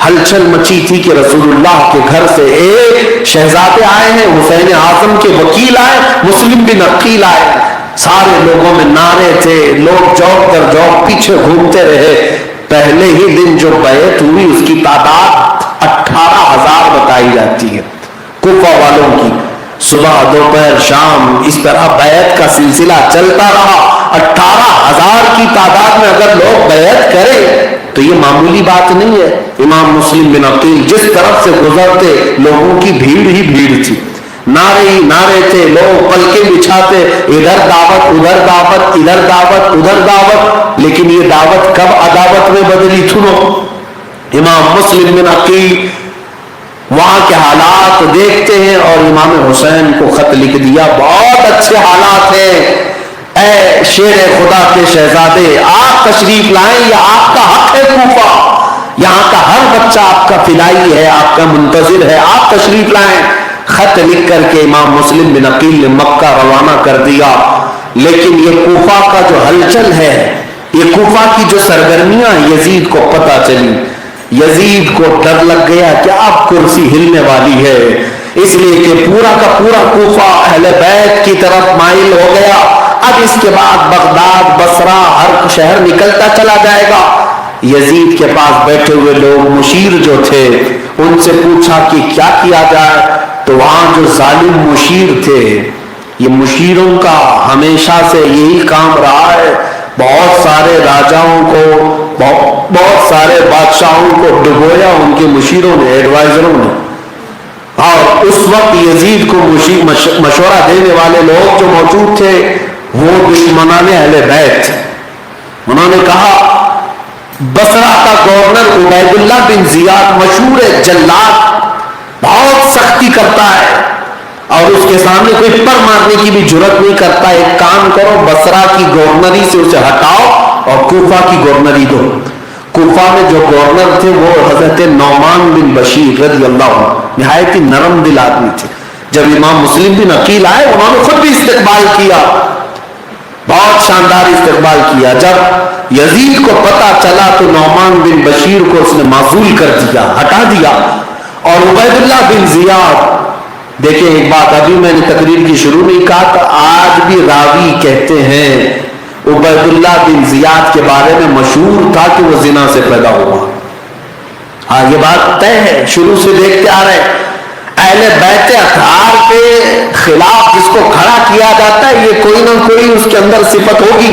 ہلچل مچی تھی کہ رسول اللہ کے گھر سے ایک شہزادے آئے ہیں، حسین اعظم کے وکیل آئے، مسلم بن عقیل آئے. سارے لوگوں میں نعرے تھے، لوگ جوک در جوک پیچھے گھومتے رہے. پہلے ہی دن جو بیعت ہوئی اس کی تعداد 18,000 بتائی جاتی ہے کوفہ والوں کی. صبح دوپہر شام اس طرح بیعت کا سلسلہ چلتا رہا. 18,000 کی تعداد میں اگر لوگ بیعت کریں تو یہ معمولی بات نہیں ہے. امام مسلم بن عقیل جس طرف سے گزرتے لوگوں کی بھیڑ ہی بھیڑ تھی. نعرے ہی نعرے تھے، لوگ پلکیں بچھاتے، ادھر دعوت ادھر دعوت، ادھر دعوت ادھر دعوت، لیکن یہ دعوت کب عداوت میں بدلی؟ سنو، امام مسلم بن عقیل وہاں کے حالات دیکھتے ہیں اور امام حسین کو خط لکھ دیا، بہت اچھے حالات ہیں، اے شیر خدا کے شہزادے آپ تشریف لائیں، یہ آپ کا حق ہے کوفہ، یہاں کا ہر بچہ آپ کا فدائی ہے، آپ کا منتظر ہے، آپ تشریف لائیں۔ خط لکھ کر کے امام مسلم بن عقیل نے مکہ روانہ کر دیا، لیکن یہ کوفہ کا جو ہلچل ہے، یہ کوفہ کی جو سرگرمیاں یزید کو پتہ چلی، یزید کو ڈر لگ گیا کہ اب کرسی ہلنے والی ہے، اس لیے کہ پورا کا پورا کوفہ اہل بیت کی طرف مائل ہو گیا، اب اس کے بعد بغداد، بصرہ، ہر شہر نکلتا چلا جائے گا۔ یزید کے پاس بیٹھے ہوئے لوگ مشیر جو تھے ان سے پوچھا کہ کیا کیا جائے، تو وہاں جو ظالم مشیر تھے، یہ مشیروں کا ہمیشہ سے یہی کام رہا ہے، بہت سارے راجاؤں کو، بہت سارے بادشاہوں کو ڈبویا ان کے مشیروں نے، ایڈوائزروں نے، اور اس وقت یزید کو مشورہ دینے والے لوگ جو موجود تھے وہ دشمنان اہل بیت، انہوں نے کہا بصرہ کا گورنر عبید اللہ بن زیاد مشہور ہے، جلاد، بہت سختی کرتا ہے اور اس کے سامنے کوئی پر مارنے کی بھی جرت نہیں کرتا، ایک کام کرو بصرہ کی گورنری سے اسے ہٹاؤ اور کوفہ کی گورنری دو۔ کوفہ میں جو گورنر تھے وہ حضرت نعمان بن بشیر رضی اللہ عنہ، نہایت ہی نرم دل آدمی تھے۔ جب امام مسلم بن عقیل آئے انہوں نے خود بھی استقبال کیا، بہت شاندار استقبال کیا۔ جب یزید کو پتا چلا تو نعمان بن بشیر کو اس نے معزول کر دیا، ہٹا دیا، اور عبید اللہ بن زیاد، دیکھیں ایک بات ابھی میں نے تقریر کی شروع نہیں کہا تھا، آج بھی راوی کہتے ہیں عبید اللہ بن زیاد کے بارے میں مشہور تھا کہ وہ زنا سے پیدا ہوا۔ ہاں یہ بات طے ہے، شروع سے دیکھتے آ رہے ہیں، اہل بیت اطہار کے خلاف جس کو کھڑا کیا جاتا ہے یہ کوئی نہ کوئی اس کے اندر صفت ہوگی۔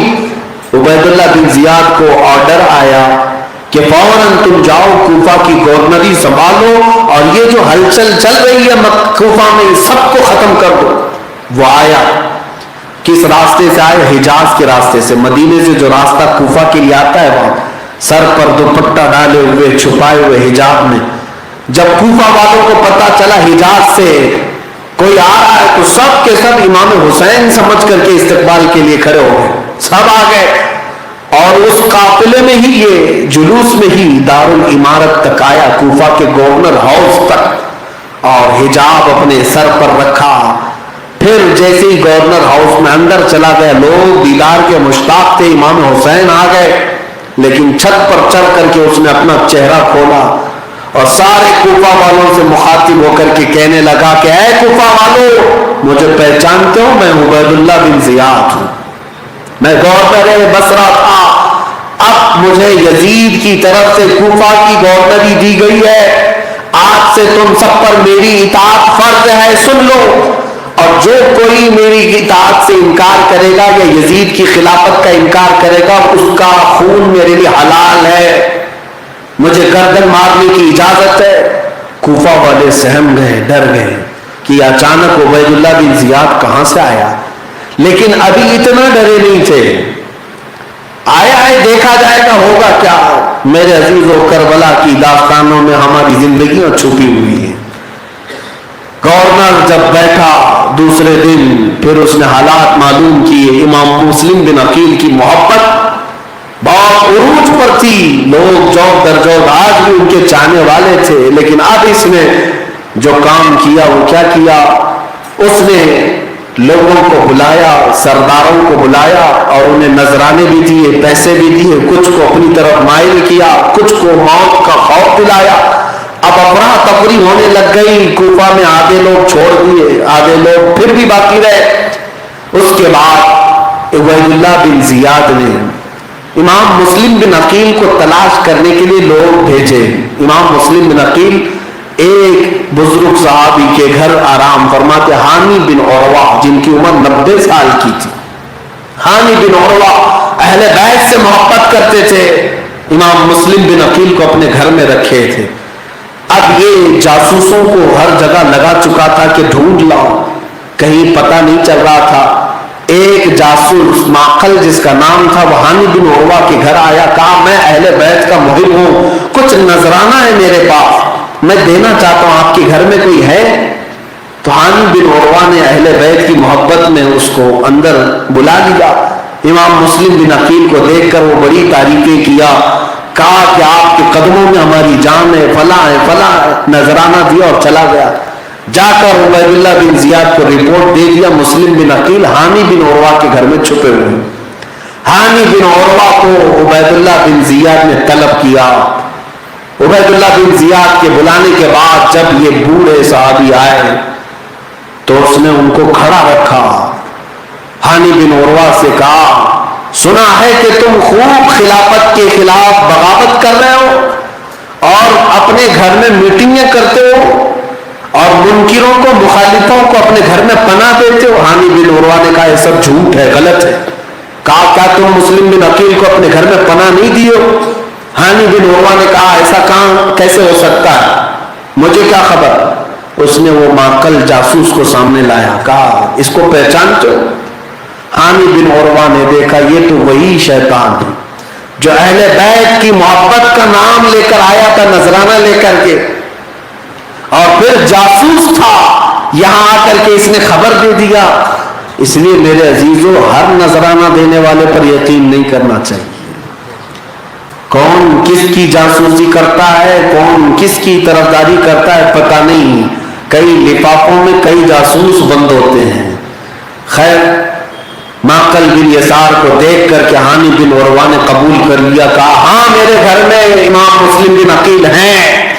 عبید اللہ بن زیاد کو آرڈر آیا کہ فوراً تم جاؤ کوفہ کی گورنری سنبھالو اور یہ جو ہلچل چل رہی ہے کوفہ میں سب کو ختم کر دو۔ وہ آیا، کس راستے سے آئے؟ حجاز کے راستے سے، مدینے سے جو راستہ کوفہ کے لیے آتا ہے وہاں، سر پر دوپٹہ ڈالے ہوئے، چھپائے ہوئے حجاب میں۔ جب کوفہ والوں کو پتا چلا حجاز سے کوئی آ رہا ہے تو سب کے سب امام حسین سمجھ کر کے استقبال کے لیے کھڑے ہو گئے، سب آ گئے، اور اس قافلے میں ہی، یہ جلوس میں ہی دارالامارت تک آیا، کوفہ کے گورنر ہاؤس تک، اور حجاب اپنے سر پر رکھا۔ پھر جیسے ہی گورنر ہاؤس میں اندر چلا گیا، لوگ دیدار کے مشتاق تھے، امام حسین آ گئے، لیکن چھت پر چڑھ کر کے اس نے اپنا چہرہ کھولا اور سارے کوفہ والوں سے مخاطب ہو کر کے کہنے لگا کہ اے کوفہ والوں، مجھے پہچانتے ہو؟ میں عبید اللہ بن زیاد ہوں، میں گورنر بصرہ تھا، اب مجھے یزید کی طرف سے کوفہ کی گورنری دی گئی ہے، آج سے تم سب پر میری اطاعت فرض ہے، سن لو، اور جو کوئی میری اطاعت سے انکار کرے گا یا یزید کی خلافت کا انکار کرے گا اس کا خون میرے لیے حلال ہے، مجھے گردن مارنے کی اجازت ہے۔ کوفہ والے سہم گئے، ڈر گئے کہ اچانک عبید اللہ بن زیاد کہاں سے آیا، لیکن ابھی اتنا ڈرے نہیں تھے، آیا ہے دیکھا جائے گا ہوگا کیا۔ میرے عزیزو، کربلا کی داستانوں میں ہماری زندگیاں چھپی ہوئی ہیں۔ گورنر جب بیٹھا دوسرے دن، پھر اس نے حالات معلوم کیے، امام مسلم بن عقیل کی محبت بہت عروج پر تھی، لوگ جوک در جوک آج بھی ان کے چاہنے والے تھے، لیکن اب اس نے جو کام کیا وہ کیا کیا، اس نے لوگوں کو بلایا، سرداروں کو بلایا اور انہیں نذرانے بھی دیے، پیسے بھی دیے، کچھ کو اپنی طرف مائل کیا، کچھ کو موت کا خوف دلایا۔ اب افراتفری ہونے لگ گئی، کوفہ میں آدھے لوگ چھوڑ دیے، آدھے لوگ پھر بھی باقی رہے۔ اس کے بعد عبید اللہ بن زیاد نے امام مسلم بن عقیل کو تلاش کرنے کے لیے لوگ بھیجے۔ امام مسلم بن عقیل ایک بزرگ صحابی کے گھر آرام فرماتے، حامی بن عروہ، جن کی عمر 90 سال کی تھی۔ حامی بن عروہ اہل بیت سے محبت کرتے تھے، امام مسلم بن عقیل کو اپنے گھر میں رکھے تھے۔ اب یہ جاسوسوں کو ہر جگہ لگا چکا تھا کہ ڈھونڈ لاؤ، کہیں پتہ نہیں چل رہا تھا. ایک جاسوس معقل جس کا نام تھا وہ ہانی بن عروہ کے گھر آیا, کہا میں اہل بیت کا محب ہوں, کچھ نذرانہ ہے میرے پاس, میں دینا چاہتا ہوں, آپ کے گھر میں کوئی ہے؟ تو ہانی بن عروہ نے اہل بیت کی محبت میں اس کو اندر بلا لیا. امام مسلم بن عقیل کو دیکھ کر وہ بڑی تعریفیں کیا, کہا کہ آپ کے قدموں میں ہماری جان ہے, فلاں ہے فلاں ہے, نذرانہ دیا اور چلا گیا. جا کر عبید اللہ بن زیاد کو رپورٹ دے دیا, مسلم بن عقیل ہانی بن عروہ کے گھر میں چھپے ہوئے. ہانی بن عروہ کو عبید اللہ بن زیاد نے طلب کیا. عبید اللہ بن زیاد کے بلانے کے بعد جب یہ بوڑھے صحابی آئے تو اس نے ان کو کھڑا رکھا. ہانی بن عروہ سے کہا, سنا ہے کہ تم خوب خلافت کے خلاف بغاوت کر رہے ہو اور اپنے گھر میں میٹنگیں کرتے ہو اور منکروں کو, مخالفوں کو اپنے گھر میں پناہ دیتے ہو. ہانی بن عروہ نے کہا یہ سب جھوٹ ہے, غلط ہے. کہا کیا تم مسلم بن عقیل کو اپنے گھر میں پناہ نہیں دیے ہو؟ ہانی بن عروہ نے کہا ایسا کام کیسے ہو سکتا ہے, مجھے کیا خبر. اس نے وہ معقل جاسوس کو سامنے لایا, کہا اس کو پہچانتے ہو؟ ہانی بن عروہ نے دیکھا یہ تو وہی شیطان ہے جو اہل بیت کی محبت کا نام لے کر آیا تھا نذرانہ لے کر کے, اور پھر جاسوس تھا, یہاں آ کر کے اس نے خبر دے دیا. اس لیے میرے عزیزوں, ہر نذرانہ دینے والے پر یقین نہیں کرنا چاہیے. کون کس کی جاسوسی کرتا ہے, کون کس کی طرفداری کرتا ہے پتہ نہیں. کئی لفافوں میں کئی جاسوس بند ہوتے ہیں. خیر, معقل بن یسار کو دیکھ کر کے ہانی بن عروہ نے قبول کر لیا, کہا ہاں میرے گھر میں امام مسلم بن عقیل ہیں,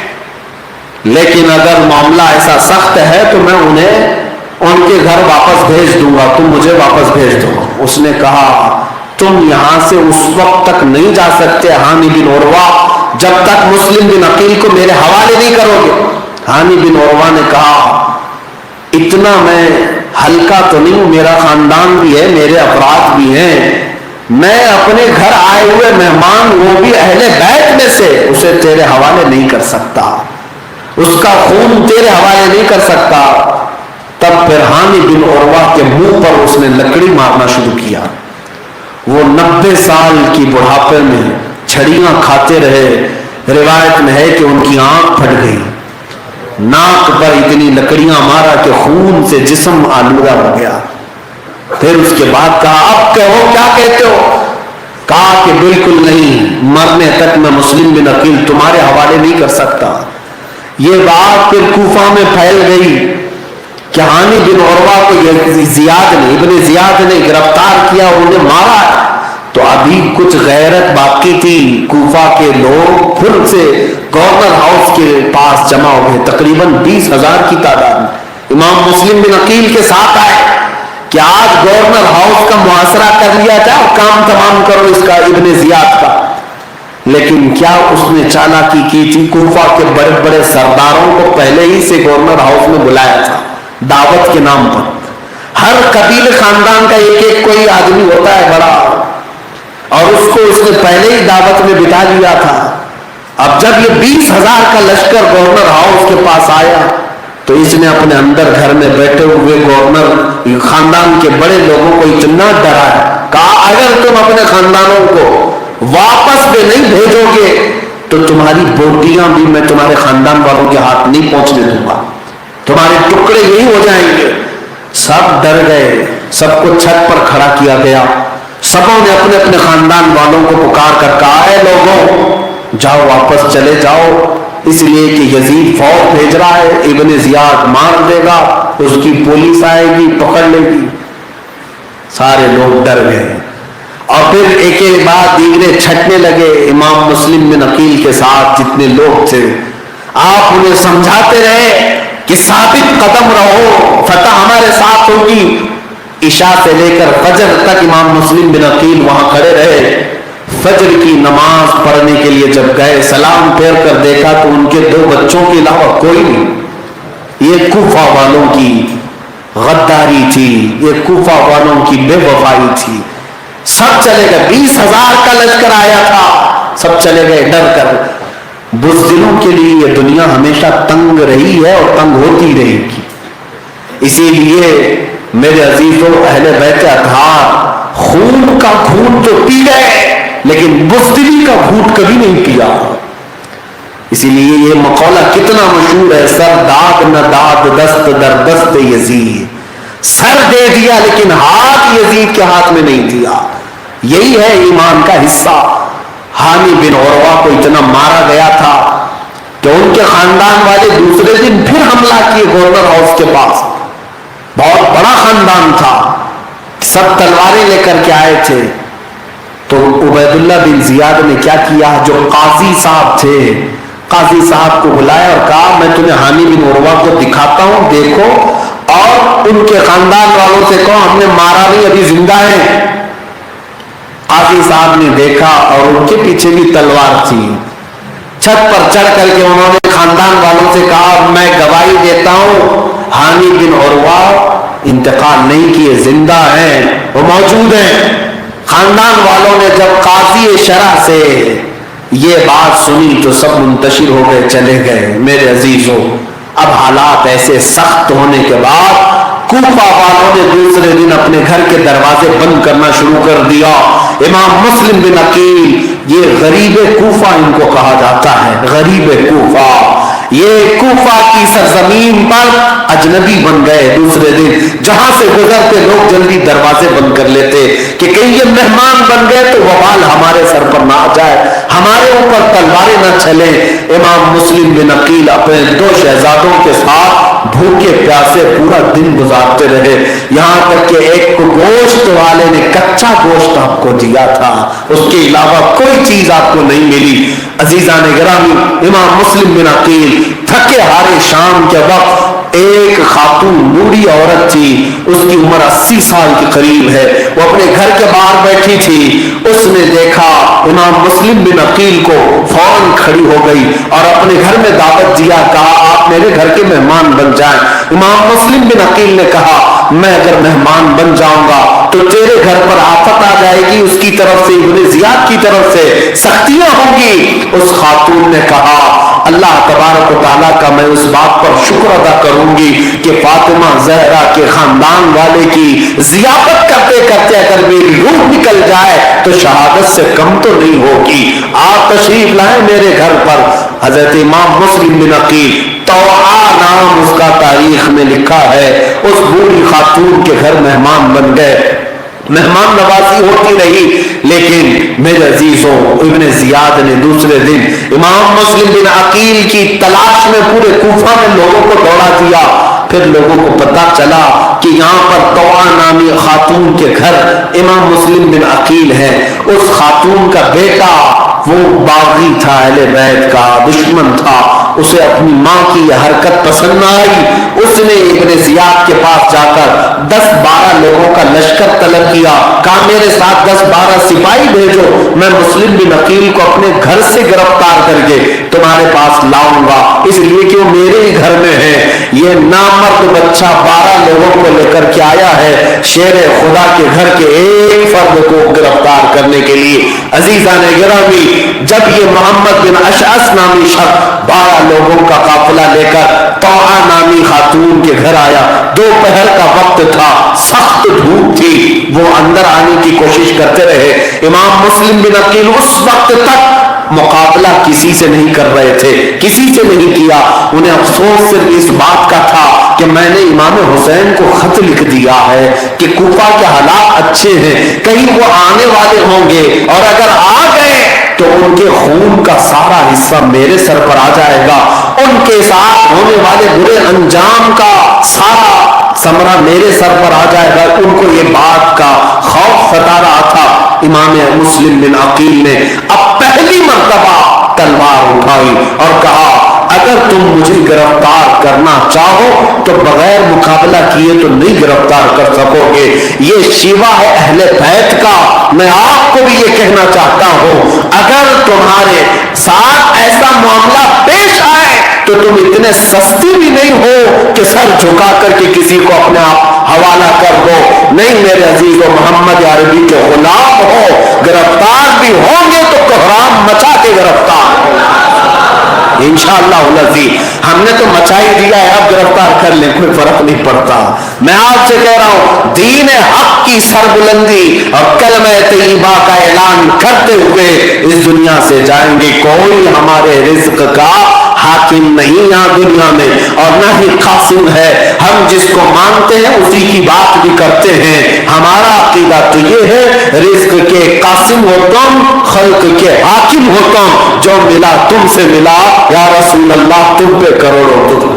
لیکن اگر معاملہ ایسا سخت ہے تو میں انہیں ان کے گھر واپس بھیج دوں گا, تم مجھے واپس بھیج دو. اس نے کہا تم یہاں سے اس وقت تک نہیں جا سکتے ہانی بن عروہ جب تک مسلم بن عقیل کو میرے حوالے نہیں کرو گے. ہانی بن عروہ نے کہا اتنا میں ہلکا تو نہیں ہوں, میرا خاندان بھی ہے, میرے افراد بھی ہیں, میں اپنے گھر آئے ہوئے مہمان وہ بھی اہل بیت میں سے اسے تیرے حوالے نہیں کر سکتا, اس کا خون تیرے حوالے نہیں کر سکتا. تب پھر ہانی بن عروہ کے منہ پر اس نے لکڑی مارنا شروع کیا. وہ 90 سال کی بڑھاپے میں چھڑیاں کھاتے رہے. روایت میں ہے کہ ان کی آنکھ پھٹ گئی, ناک پر اتنی لکڑیاں مارا کہ خون سے جسم آلودہ ہو گیا. پھر اس کے بعد کہا اب کہو کیا کہتے ہو. کہا کہ بالکل نہیں, مرنے تک میں مسلم بن عقیل تمہارے حوالے نہیں کر سکتا. یہ بات پھر کوفہ میں پھیل گئی کہ ہانی بن عروہ کو ابن زیاد نے گرفتار کیا, انہیں مارا. تو ابھی کچھ غیرت باقی تھی. کوفہ کے لوگ پھر سے گورنر ہاؤس کے پاس جمع ہو گئے, تقریباً 20,000 کی تعداد میں. امام مسلم بن عقیل کے ساتھ آئے کہ آج گورنر ہاؤس کا محاصرہ کر لیا جائے اور کام تمام کرو اس کا, ابن زیاد کا. لیکن کیا اس نے چالاکی کی تھی, کوفہ کے بڑے بڑے سرداروں کو پہلے ہی سے گورنر ہاؤس میں بلایا تھا دعوت کے نام پر. ہر قبیلے خاندان کا ایک ایک کوئی آدمی ہوتا ہے بڑا, اور اس کو اس نے پہلے ہی دعوت میں بٹھا لیا تھا. اب جب یہ 20,000 کا لشکر گورنر ہاؤس کے پاس آیا تو اس نے اپنے اندر گھر میں بیٹھے ہوئے گورنر خاندان کے بڑے لوگوں کو اتنا ڈرایا, کہا اگر تم اپنے خاندانوں کو واپس بھی نہیں بھیجو گے تو تمہاری بوٹیاں بھی میں تمہارے خاندان والوں کے ہاتھ نہیں پہنچنے دوں گا, تمہارے ٹکڑے یہی ہو جائیں گے. سب ڈر گئے, سب کو چھت پر کھڑا کیا گیا. سبوں نے اپنے اپنے خاندان والوں کو پکار کر کہا اے لوگوں جاؤ واپس چلے جاؤ, اس لیے کہ یزید فوج بھیج رہا ہے, ابن زیاد مار دے گا, اس کی پولیس آئے گی پکڑ لے گی. سارے لوگ ڈر گئے اور پھر ایک ایک بعد دیگرے چھٹنے لگے. امام مسلم بن عقیل کے ساتھ جتنے لوگ تھے آپ انہیں سمجھاتے رہے کہ ثابت قدم رہو, فتح ہمارے ساتھ ہوگی. عشاء سے لے کر فجر تک امام مسلم بن عقیل وہاں کھڑے رہے. فجر کی نماز پڑھنے کے لیے جب گئے, سلام پھیر کر دیکھا تو ان کے 2 بچوں کے علاوہ کوئی نہیں. یہ کوفہ والوں کی غداری تھی, یہ کوفہ والوں کی بے وفائی تھی. سب چلے گئے, 20,000 کا لشکر آیا تھا, سب چلے گئے ڈر کر. بزدلوں کے لیے یہ دنیا ہمیشہ تنگ رہی ہے اور تنگ ہوتی رہے گی. اسی لیے میرے عزیزوں اہل بیت اطہار خون کا گھونٹ تو پی گئے لیکن بزدلی کا گھونٹ کبھی نہیں پیا. اسی لیے یہ مقولہ کتنا مشہور ہے، سر داد نہ داد دست در دست یزید، سر دے دیا لیکن ہاتھ یزید کے ہاتھ میں نہیں دیا. یہی ہے ایمان کا حصہ. حامی بن عروہ کو اتنا مارا گیا تھا کہ ان کے خاندان والے دوسرے دن پھر حملہ کیے گورنر ہاؤس کے پاس. بہت بڑا خاندان تھا، سب تلواریں لے کر کے آئے تھے. تو عبید اللہ بن زیاد نے کیا کیا، جو قاضی صاحب تھے، قاضی صاحب کو بلایا اور کہا میں تمہیں حامی بن عروہ کو دکھاتا ہوں، دیکھو اور ان کے خاندان والوں سے کہو ہم نے مارا نہیں، ابھی زندہ ہیں. قاضی صاحب نے دیکھا اور ان کے پیچھے بھی تلوار تھی. چھت پر چڑھ کر کے انہوں نے خاندان والوں سے کہا میں گواہی دیتا ہوں حامی بن عروہ انتقال نہیں کیے، زندہ ہیں، وہ موجود ہیں. خاندان والوں نے جب قاضی شرع سے یہ بات سنی تو سب منتشر ہو گئے، چلے گئے. میرے عزیزوں اب حالات ایسے سخت ہونے کے بعد کوفہ والوں نے دوسرے دن اپنے گھر کے دروازے بند کرنا شروع کر دیا. امام مسلم بن عقیل، یہ غریب کوفہ ان کو کہا جاتا ہے، غریب کوفہ، یہ کوفہ کی سرزمین پر اجنبی بن گئے. دوسرے دن جہاں سے گزرتے لوگ جلدی دروازے بند کر لیتے کہ کہیں یہ مہمان بن گئے تو وبال ہمارے سر پر نہ آ جائے، ہمارے اوپر تلواریں نہ چلیں. امام مسلم بن عقیل اپنے 2 شہزادوں کے ساتھ بھوکے پیاسے پورا دن گزارتے رہے، یہاں تک کہ ایک گوشت والے نے کچا گوشت آپ کو دیا تھا، اس کے علاوہ کوئی چیز آپ کو نہیں ملی. عزیزان گرامی، امام مسلم بن عقیل تھکے ہارے شام کے وقت ایک خاتون بوڑھی عورت تھی، اس کی عمر 80 سال کے قریب ہے، وہ اپنے گھر کے باہر بیٹھی تھی. اس نے دیکھا امام مسلم بن عقیل کو، فوراً کھڑی ہو گئی اور اپنے گھر میں دعوت دیا، کہا آپ میرے گھر کے مہمان بن جائیں. امام مسلم بن عقیل نے کہا میں اگر مہمان بن جاؤں گا تو تیرے گھر پر آفت آ جائے گی، اس کی طرف سے ابن زیاد کی طرف سے سختیاں ہوں گی. اس خاتون نے کہا اللہ تبارک و تعالیٰ کا میں اس بات پر شکر ادا کروں گی کہ فاطمہ زہرا کے خاندان والے کی ضیافت کرتے کرتے اگر میری روح نکل جائے تو شہادت سے کم تو نہیں ہوگی. آپ تشریف لائیں میرے گھر پر. حضرت امام مسلم بن عقیل، طوعا نام اس کا تاریخ میں لکھا ہے، اس بوڑھی خاتون کے گھر مہمان بن گئے. مہمان نوازی ہوتی رہی، لیکن میرے عزیزوں ابن زیاد نے دوسرے دن امام مسلم بن عقیل کی تلاش میں پورے کوفہ میں لوگوں کو دوڑا دیا. پھر لوگوں کو پتا چلا کہ یہاں پر طوعا نامی خاتون کے گھر امام مسلم بن عقیل ہے. اس خاتون کا بیٹا وہ باغی تھا، اہل بیت کا دشمن تھا، اسے اپنی ماں کی یہ حرکت پسند نہ آئی. اس نے ابن زیاد کے پاس جا کر 10-12 لوگوں کا لشکر طلب کیا، کہا میرے ساتھ 10-12 سپاہی بھیجو، میں مسلم بن عقیل کو اپنے گھر سے گرفتار کر کے تمہارے پاس لاؤں گا، اس لیے کہ وہ میرے ہی گھر میں ہے. یہ نامرد بچہ 12 لوگوں کو لے کر کے آیا ہے شیر خدا کے گھر کے ایک فرد کو گرفتار کرنے کے لیے. عزیزان گرامی، جب یہ محمد بن اشعث نامی شخص 12 لوگوں کا قافلہ لے کر طوعا نامی خاتون کے گھر آیا، دوپہر کا وقت تھا، سخت دھوپ تھی، وہ اندر آنے کی کوشش کرتے رہے. امام مسلم بن عقیل اس وقت تک مقابلہ کسی سے نہیں کر رہے تھے، کسی سے نہیں کیا. انہیں افسوس صرف اس بات کا تھا کہ میں نے امام حسین کو خط لکھ دیا ہے کہ کوفہ کے حالات اچھے ہیں، کہیں وہ آنے والے ہوں گے اور اگر آ گئے تو ان کے خون کا سارا حصہ میرے سر پر آ جائے گا، ان کے ساتھ ہونے والے برے انجام کا سارا ثمرہ میرے سر پر آ جائے گا. ان کو یہ بات کا خوف ستا رہا تھا. امام مسلم بن عقیل نے اب پہلی مرتبہ تلوار اٹھائی اور کہا اگر تم مجھے گرفتار کرنا چاہو تو بغیر مقابلہ کیے تو نہیں گرفتار کر سکو گے. یہ شیوا ہے اہل بیت کا. میں آپ کو بھی یہ کہنا چاہتا ہوں اگر تمہارے ساتھ ایسا معاملہ پیش آئے تو تم اتنے سستی بھی نہیں ہو کہ سر جھکا کر کے کسی کو اپنے آپ حوالہ کر دو. نہیں میرے عزیزو، محمد عربی کے غلام ہو، گرفتار بھی ہوں گے تو کوہرام مچا کے گرفتار ہو انشاءاللہ العزیز. ہم نے تو مچائی دیا ہے، اب گرفتار کر لیں، کوئی فرق نہیں پڑتا. میں آپ سے کہہ رہا ہوں، دین حق کی سربلندی اور کلمہ طیبہ کا اعلان کرتے ہوئے اس دنیا سے جائیں گے. کوئی ہمارے رزق کا حاکم نہیں یہاں دنیا میں، اور نہ ہی قاسم ہے. ہم جس کو مانتے ہیں اسی کی بات بھی کرتے ہیں. ہمارا عقیدہ تو یہ ہے، رزق کے قاسم ہو تم، خلق کے حاکم ہو تم، جو ملا تم سے ملا یا رسول اللہ تم پہ کروڑوں تم.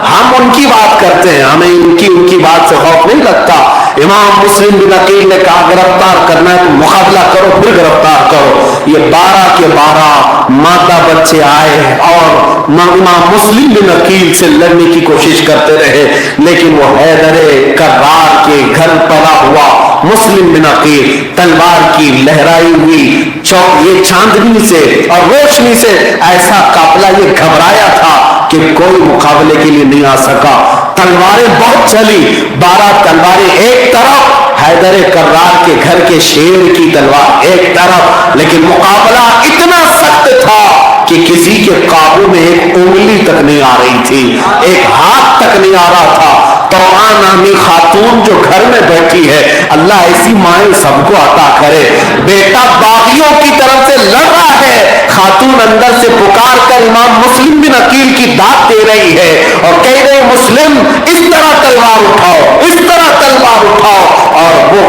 ہم ان کی بات کرتے ہیں، ہمیں ان کی بات سے خوف نہیں لگتا. امام مسلم بن عقیل نے کہا گرفتار کرنا ہے تو مقابلہ کرو پھر گرفتار کرو. یہ 12 کے 12 مادہ بچے آئے اور امام مسلم بن عقیل سے لڑنے کی کوشش کرتے رہے، لیکن وہ حیدر کرار کے گھر پلا ہوا مسلم بن عقیل تلوار کی لہرائی ہوئی یہ چاندنی سے اور روشنی سے ایسا قافلہ یہ گھبرایا تھا کہ کوئی مقابلے کے لیے نہیں آ سکا. تلواریں بہت چلی، 12 تلواریں ایک طرف، حیدر کرار کے گھر کے شیر کی تلوار ایک طرف، لیکن مقابلہ اتنا سخت تھا کہ کسی کے قابو میں ایک انگلی تک نہیں آ رہی تھی، ایک ہاتھ تک نہیں آ رہا تھا. طوعا نامی خاتون جو گھر میں بیٹھی ہے، اللہ ایسی مائیں سب کو عطا کرے، بیٹا باغیوں کی طرف سے لڑ رہا ہے، خاتون اندر سے پکار کر امام مسلم بن عقیل کی داد دے رہی ہے اور کہہ رہے مسلم اس طرح تلوار اٹھاؤ، اس طرح تلوار اٹھاؤ. اور وہ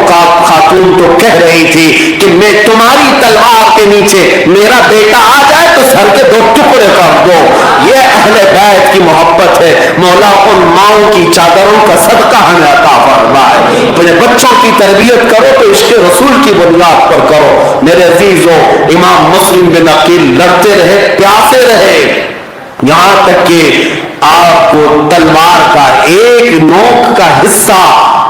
خاتون تو کہہ رہی تھی کہ میں تمہاری تلوار کے نیچے میرا بیٹا آ جائے تو سر کے 2 ٹکڑے کر دو. یہ اہل بیت کی محبت ہے. مولا ان ماؤں کی چادروں کا صدقہ ہمیں عطا فرمائے. اپنے بچوں کی تربیت کرو تو عشق رسول کی بنیاد پر کرو. میرے عزیزو، امام مسلم بن عقیل لڑتے رہے، پیاسے رہے، یہاں تک کہ آپ کو تلوار کا ایک نوک کا حصہ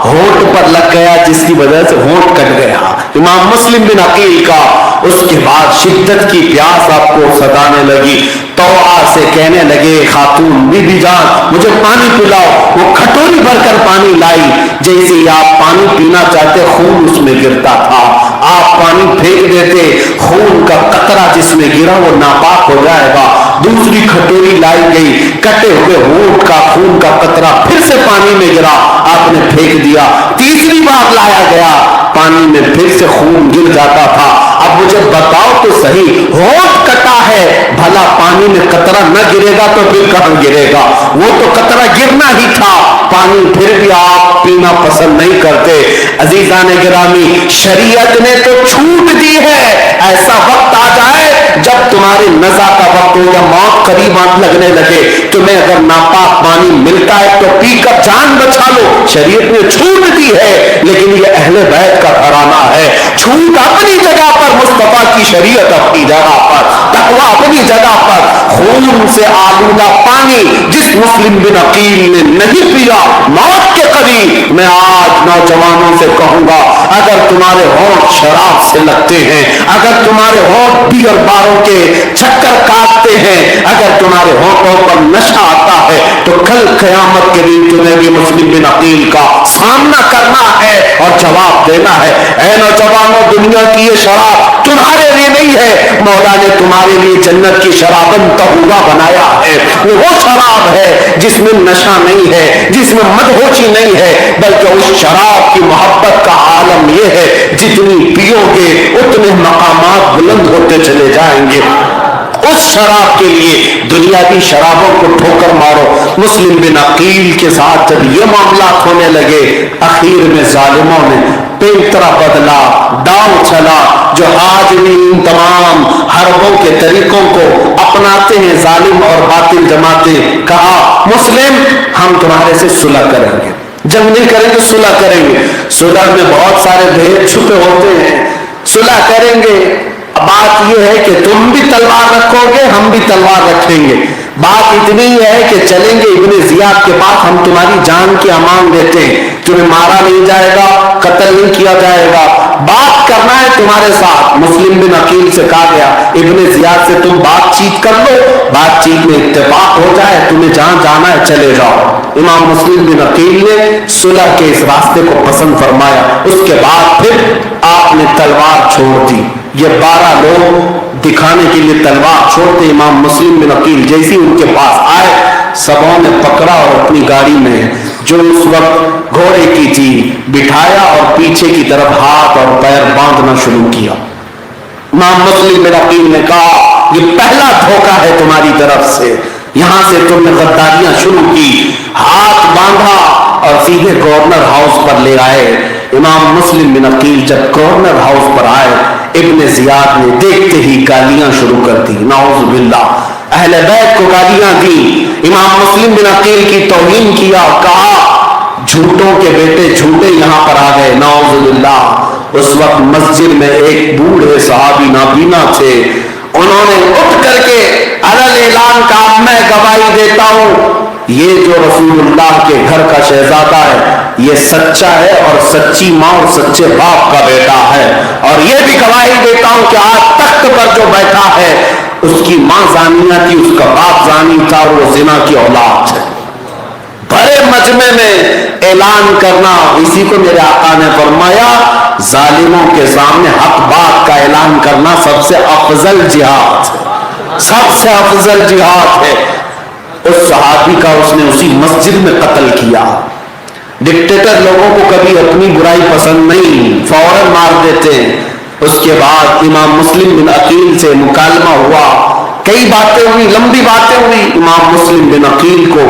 ہونٹ پر لگ گیا، جس کی وجہ سے ہونٹ کٹ گیا امام مسلم بن عقیل کا. اس کے بعد شدت کی پیاس آپ کو ستانے لگی. طوعا سے کہنے لگے خاتون بی بی جان مجھے پانی پلاؤ. وہ کھٹوری بھر کر پانی لائی. جیسے ہی آپ پانی پینا چاہتے خون اس میں گرتا تھا، آپ پانی پھینک دیتے، خون کا قطرہ جس میں گرا وہ ناپاک ہو جائے گا. دوسری کھٹوری لائی گئی، کٹے ہوئے ہونٹ کا خون کا قطرہ پھر سے پانی میں گرا، آپ نے پھینک دیا. تیسری بار لایا گیا، پانی میں پھر سے خون گر جاتا تھا. اب مجھے بتاؤ تو صحیح، ہونٹ کٹا ہے، بھلا پانی میں قطرہ نہ گرے گا تو پھر کہاں گرے گا؟ وہ تو قطرہ گرنا ہی تھا. پانی پھر بھی آپ پینا پسند نہیں کرتے. عزیزان گرامی، شریعت نے تو چھوٹ دی ہے. ایسا وقت آ جائے جب تمہاری نزا کا وقت ہو یا موت قریب لگنے لگے، تمہیں اگر ناپاک پانی ملتا ہے تو پی کر جان بچا لو. شریعت نے چھوٹ دی ہے، لیکن یہ اہل بیت کا گھرانہ ہے. چھوٹ اپنی جگہ پر، مصطفیٰ کی شریعت اپنی جگہ پر، تقویٰ اپنی جگہ پر. خون سے آلودہ پانی جس مسلم بن عقیل نے نہیں پیا موت کے قریب، میں آج نوجوانوں سے کہوں گا اگر تمہارے ہونٹ شراب سے لگتے ہیں، اگر تمہارے ہونٹ بیئر باروں کے چکر کاٹتے ہیں، اگر تمہارے ہونٹوں پر نشہ آتا ہے تو کل قیامت کے دن تمہیں بھی مسلم بن عقیل کا سامنا کرنا ہے اور جواب دینا ہے. اے نوجوانوں، دنیا کی یہ شراب تمہارے لیے نہیں ہے، مولا نے تمہارے لیے جنت کی شرابن طہورہ بنایا ہے. وہ شراب ہے جس میں نشہ نہیں ہے، جس میں مدہوشی نہیں ہے، بلکہ اس شراب کی محبت کا عالم یہ ہے جتنی پیو گے اتنے مقامات بلند ہوتے چلے جائیں گے. اس شراب کے لیے دنیاوی شرابوں کو ٹھوکر مارو. مسلم بن عقیل کے ساتھ جب یہ معاملات ہونے لگے، اخیر میں ظالموں نے پیترا بدلا، داؤ چلا. جو آج بھی ان تمام حربوں کے طریقوں کو اپناتے ہیں ظالم اور باطل جماعتیں، کہا مسلم ہم تمہارے سے صلح کریں گے، جنگ نہیں کریں گے، صلح کریں گے. صلح میں بہت سارے بھید چھپے ہوتے ہیں. صلح کریں گے، بات یہ ہے کہ تم بھی تلوار رکھو گے، ہم بھی تلوار رکھیں گے. بات اتنی ہے کہ چلیں گے ابن زیاد کے پاس، ہم تمہاری جان کی امان دیتے ہیں، تمہیں مارا نہیں جائے گا، قتل نہیں کیا جائے گا، بات کرنا ہے تمہارے ساتھ. مسلم بن عقیل سے کہا گیا ابن زیاد سے تم بات چیت کر لو، بات چیت میں اتفاق ہو جائے، تمہیں جہاں جانا ہے چلے جاؤ. امام مسلم بن عقیل نے صلح کے اس راستے کو پسند فرمایا. اس کے بعد پھر آپ نے تلوار چھوڑ دی. یہ 12 لوگ دکھانے کے لیے تلوار چھوڑتے امام مسلم بن عقیل جیسی ان کے پاس آئے, سبوں نے پکڑا اور اپنی گاڑی میں جو اس وقت گھوڑے کی تھی بٹھایا اور پیچھے کی طرف ہاتھ اور پیر باندھنا شروع کیا. امام مسلم بن عقیل نے کہا یہ پہلا دھوکہ ہے تمہاری طرف سے, یہاں سے تم نے غداریاں شروع کی. ہاتھ باندھا اور سیدھے گورنر ہاؤس پر لے آئے. امام مسلم بن عقیل جب گورنر ہاؤس پر آئے, ابن زیاد نے دیکھتے ہی گالیاں شروع کر دی. نعوذ باللہ, اہل بیت کو گالیاں دی. امام مسلم بن عقیل کی توہین کیا اور کہا جھوٹوں کے بیٹے جھوٹے یہاں پر آ گئے. نعوذ باللہ. اس وقت مسجد میں ایک بوڑھے صحابی نابینا تھے, انہوں نے اٹھ کر کے علل اعلان کہا میں گواہی دیتا ہوں یہ جو رسول اللہ کے گھر کا شہزادہ ہے یہ سچا ہے اور سچی ماں اور سچے باپ کا بیٹا ہے, اور یہ بھی گواہی دیتا ہوں کہ آج تخت پر جو بیٹھا ہے اس کی ماں زانیہ تھی, اس کا باپ زانی تھا, اور وہ زنا کی اولاد ہے. بڑے مجمع میں اعلان کرنا, اسی کو میرے آقا نے فرمایا ظالموں کے سامنے حق بات کا اعلان کرنا سب سے افضل جہاد ہے, سب سے افضل جہاد ہے. اس صحابی کا اس نے اسی مسجد میں قتل کیا. ڈکٹیٹر لوگوں کو کبھی اپنی برائی پسند نہیں, فوراً مار دیتے ہیں. اس کے بعد امام مسلم بن عقیل سے مکالمہ ہوا, کئی باتیں ہوئی, لمبی باتیں ہوئی. امام مسلم بن عقیل کو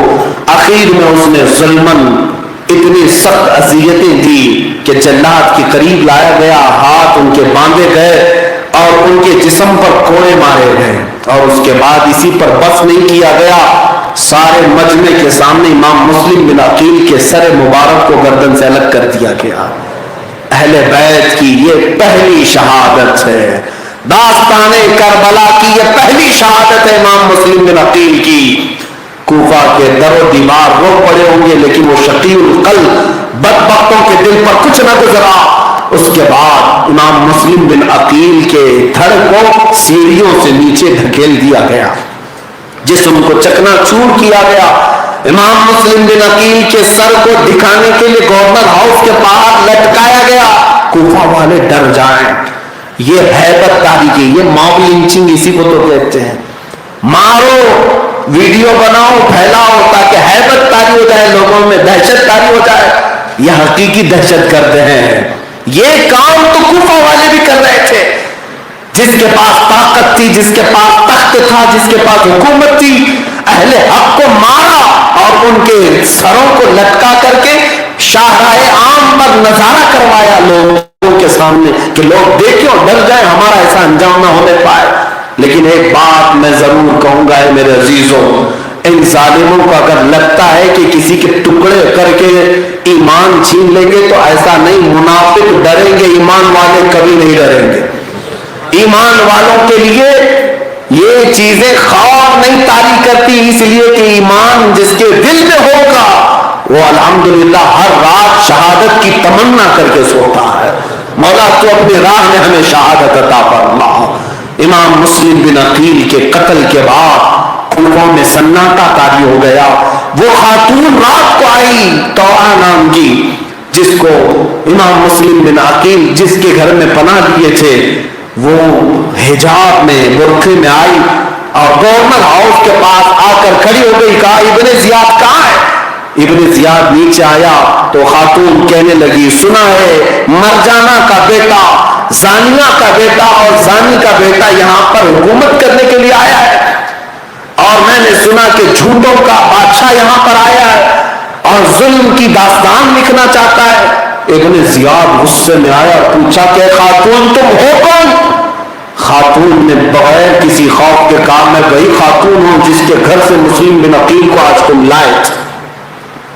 اخیر میں اس نے ظلمن اتنی سخت اذیتیں دی کہ جلاد کے قریب لایا گیا, ہاتھ ان کے باندھے گئے اور ان کے جسم پر کوڑے مارے گئے. اور اس کے بعد اسی پر بس نہیں کیا گیا, سارے مجمع کے سامنے امام مسلم بن عقیل کے سر مبارک کو گردن سے الگ کر دیا گیا. اہل بیت کی یہ پہلی شہادت ہے, داستان کربلا کی یہ پہلی شہادت ہے امام مسلم بن عقیل کی. کوفہ کے در و دیوار رو پڑے ہوں گے لیکن وہ شقی القلب بدبختوں کے دل پر کچھ نہ گزرا. اس کے بعد امام مسلم بن عقیل کے دھڑ کو سیڑھیوں سے نیچے دھکیل دیا گیا, جسم کو چکنا چور کیا گیا. امام مسلم بن عقیل کے سر کو دکھانے کے لیے گورنر ہاؤس کے باہر لٹکایا گیا. کوفہ والے ڈر جائیں, یہ ہیبت تاری کی, یہ ماب لنچنگ اسی کو تو کہتے ہیں. مارو, ویڈیو بناؤ, پھیلاؤ تاکہ ہیبت تاری ہو جائے, لوگوں میں دہشت تاری ہو جائے. یہ حقیقی دہشت کرتے ہیں. یہ کام تو کوفہ والے بھی کر رہے تھے. جس کے پاس طاقت تھی, جس کے پاس تخت تھا, جس کے پاس حکومت تھی, اہل حق کو مارا اور ان کے سروں کو لٹکا کر کے شاہراہ عام پر نظارہ کروایا لوگوں کے سامنے کہ لوگ دیکھیں اور ڈر جائیں, ہمارا ایسا انجام نہ ہونے پائے. لیکن ایک بات میں ضرور کہوں گا میرے عزیزوں, ان ظالموں کو اگر لگتا ہے کہ کسی کے ٹکڑے کر کے ایمان چھین لیں گے تو ایسا نہیں. منافق ڈریں گے, ایمان والے کبھی نہیں ڈریں گے. ایمان والوں کے لیے یہ چیزیں خوف نہیں طاری کرتی, اس لیے کہ ایمان جس کے دل میں ہوگا وہ الحمدللہ ہر رات شہادت کی تمنا کر کے سوتا ہے. مولا تو اپنی راہ میں ہمیں شہادت عطا فرما. امام مسلم بن عقیل کے قتل کے بعد کوفہ میں سناٹا طاری ہو گیا. وہ خاتون رات کو آئی توعہ نام کی, جس کو امام مسلم بن عقیل جس کے گھر میں پناہ دیے تھے, وہ حجاب میں برقعے میں آئی اور گورنر ہاؤس کے پاس آ کر کھڑی ہو گئی. کہا ابن زیاد کہاں ہے؟ ابن زیاد نیچے آیا تو خاتون کہنے لگی سنا ہے مرجانہ کا بیٹا, زانیہ کا بیٹا اور زانی کا بیٹا یہاں پر حکومت کرنے کے لیے آیا ہے, اور میں نے سنا کہ جھوٹوں کا بادشاہ یہاں پر آیا ہے اور ظلم کی داستان لکھنا چاہتا ہے. ابن زیاد غصے میں آیا, پوچھا کہ خاتون تم ہو کون؟ خاتون نے بغیر کسی خوف کے کہا میں وہی خاتون ہوں جس کے گھر سے مسلم بن عقیل کو آج تم لائے تھے,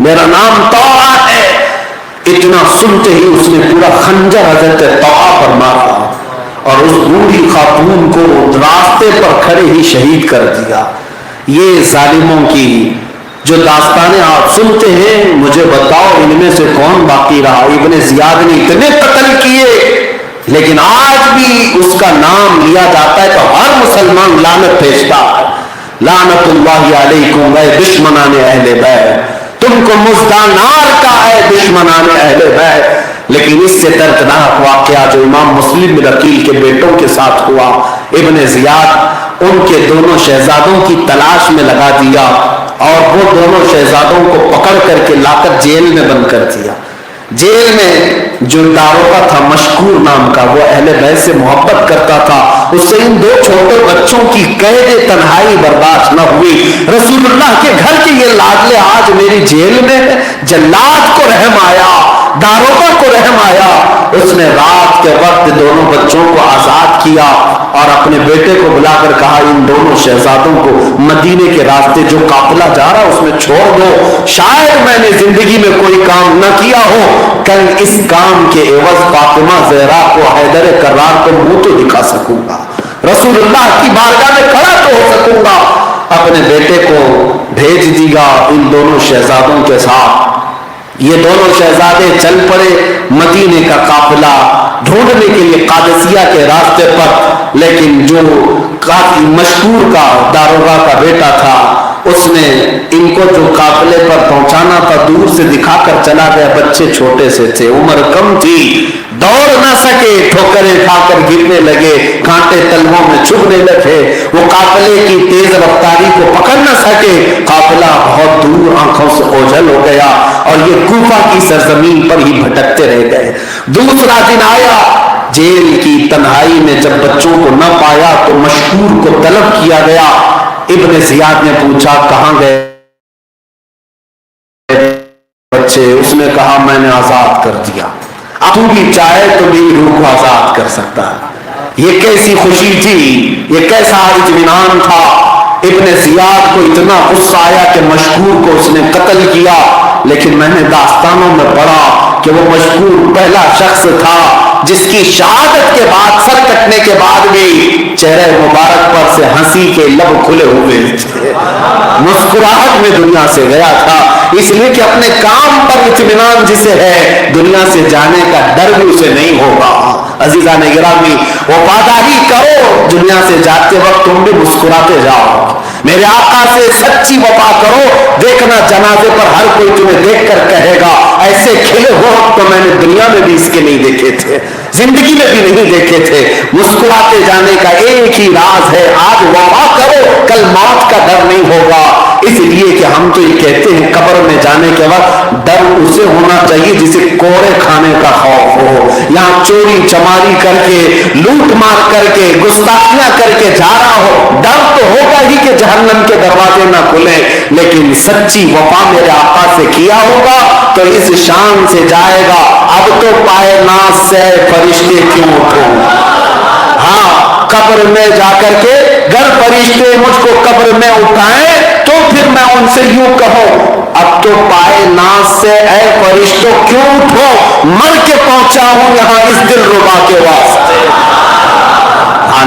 میرا نام طوعہ ہے. اتنا سنتے ہی اس نے پورا خنجر حضرت طوعہ پر مارا اور اس بوڑھی خاتون کو راستے پر کھڑے ہی شہید کر دیا. یہ ظالموں کی جو داستانیں آپ سنتے ہیں, مجھے بتاؤ ان میں سے کون باقی رہا؟ ابن زیاد نے اتنے قتل کیے لیکن آج بھی اس کا نام لیا جاتا ہے تو ہر مسلمان لعنت بھیجتا ہے. لعنت اللہ علیکم اے دشمنان اہل بیت. تم کو مزدانار کا ہے دشمنان اہل بیت۔ لیکن اس سے دردناک واقعہ جو امام مسلم بن عقیل کے بیٹوں کے ساتھ ہوا، ابن زیاد ان کے دونوں شہزادوں کی تلاش میں لگا دیا اور وہ دونوں شہزادوں کو پکڑ کر کے لا کر جیل میں بند کر دیا۔ جیل میں جو داروغہ تھا مشکور نام کا، وہ اہل بیت سے محبت کرتا تھا، اس سے ان دو چھوٹے بچوں کی قید تنہائی برداشت نہ ہوئی۔ رسول اللہ کے گھر کے یہ لاڈلے آج میری جیل میں ہے۔ جلاد کو رحم آیا، داروغہ کو رحم آیا، اس نے رات کے وقت دونوں بچوں کو آزاد کیا اور اپنے بیٹے کو بلا کر کہا ان دونوں شہزادوں کو مدینے کے راستے جو قافلہ جا رہا اس میں چھوڑ دو، شاید میں نے زندگی میں کوئی کام نہ کیا ہو، کل اس کام کے عوض فاطمہ زہرا کو، حیدر کرار کو منہ تو دکھا سکوں گا، رسول اللہ کی بارگاہ میں کھڑا تو ہو سکوں گا۔ اپنے بیٹے کو بھیج دیا ان دونوں شہزادوں کے ساتھ۔ یہ دونوں شہزادے چل پڑے مدینے کا قافلہ ڈھونڈنے کے لیے قادسیہ کے راستے پر، لیکن جو کافی مشہور کا داروغہ کا بیٹا تھا اس نے ان کو جو قافلے پر پہنچانا تھا دور سے دکھا کر چلا گیا۔ بچے چھوٹے سے تھے، عمر کم تھی، دوڑ نہ سکے، ٹھوکریں کھا کر گرنے لگے، کانٹے تلووں میں چبھنے لگے، وہ قافلے کی تیز رفتاری کو پکڑ نہ سکے، قافلہ بہت دور آنکھوں سے اوجھل ہو گیا اور یہ کوفہ کی سرزمین پر ہی بھٹکتے رہ گئے۔ دوسرا دن آیا، جیل کی تنہائی میں جب بچوں کو نہ پایا تو مشکور کو طلب کیا گیا۔ ابن زیاد نے پوچھا کہاں گئے بچے؟ اس نے کہا میں نے آزاد کر دیا، اب تو بھی چاہے تو میری روح کو آزاد کر سکتا ہے۔ یہ کیسی خوشی تھی، یہ کیسا اطمینان تھا۔ ابن زیاد کو اتنا غصہ آیا کہ مشکور کو اس نے قتل کیا، لیکن میں نے داستانوں میں پڑھا کہ وہ مشکور پہلا شخص تھا جس کی شہادت کے بعد، سر کٹنے کے بعد بھی چہرے مبارک پر سے ہنسی کے لب کھلے ہوئے تھے، مسکراہٹ میں دنیا سے گیا تھا، اس لیے کہ اپنے کام پر اطمینان جسے ہے دنیا سے جانے کا ڈر بھی اسے نہیں ہوگا۔ عزیزان گرامی، وفاداری کرو، دنیا سے جاتے وقت تم بھی مسکراتے جاؤ، میرے آقا سے سچی وفا کرو، دیکھنا جنازے پر ہر کوئی تمہیں دیکھ کر کہے گا ایسے کھلے ہو تو میں نے دنیا میں بھی اس کے نہیں دیکھے تھے، زندگی میں بھی نہیں دیکھے تھے۔ مسکراتے جانے کا ایک ہی راز ہے، آج وفا کرو، کل موت کا ڈر نہیں ہوگا۔ اس لیے کہ ہم تو یہ کہتے ہیں قبر میں جانے کے وقت ڈر اسے ہونا چاہیے جسے کوڑے کھانے کا خوف ہو، یہاں چوری چماری کر کے، لوٹ مار کر کے، گستاخیاں کر کے جا رہا ہو، ڈر تو ہوگا ہی کہ جہنم کے دروازے نہ کھلیں، لیکن سچی وفا میرے آقا سے کیا ہوگا تو اس شان سے جائے گا اب تو پائے ناز سے فرشتے کیوں اٹھوں۔ ہاں، قبر میں جا کر کے گر فرشتے مجھ کو قبر میں اٹھائیں تو پھر میں ان سے یوں کہوں اب تو پائے ناز سے اے فرشتوں کیوں اٹھو، مر کے پہنچا ہوں یہاں اس دل ربا کے واسطے۔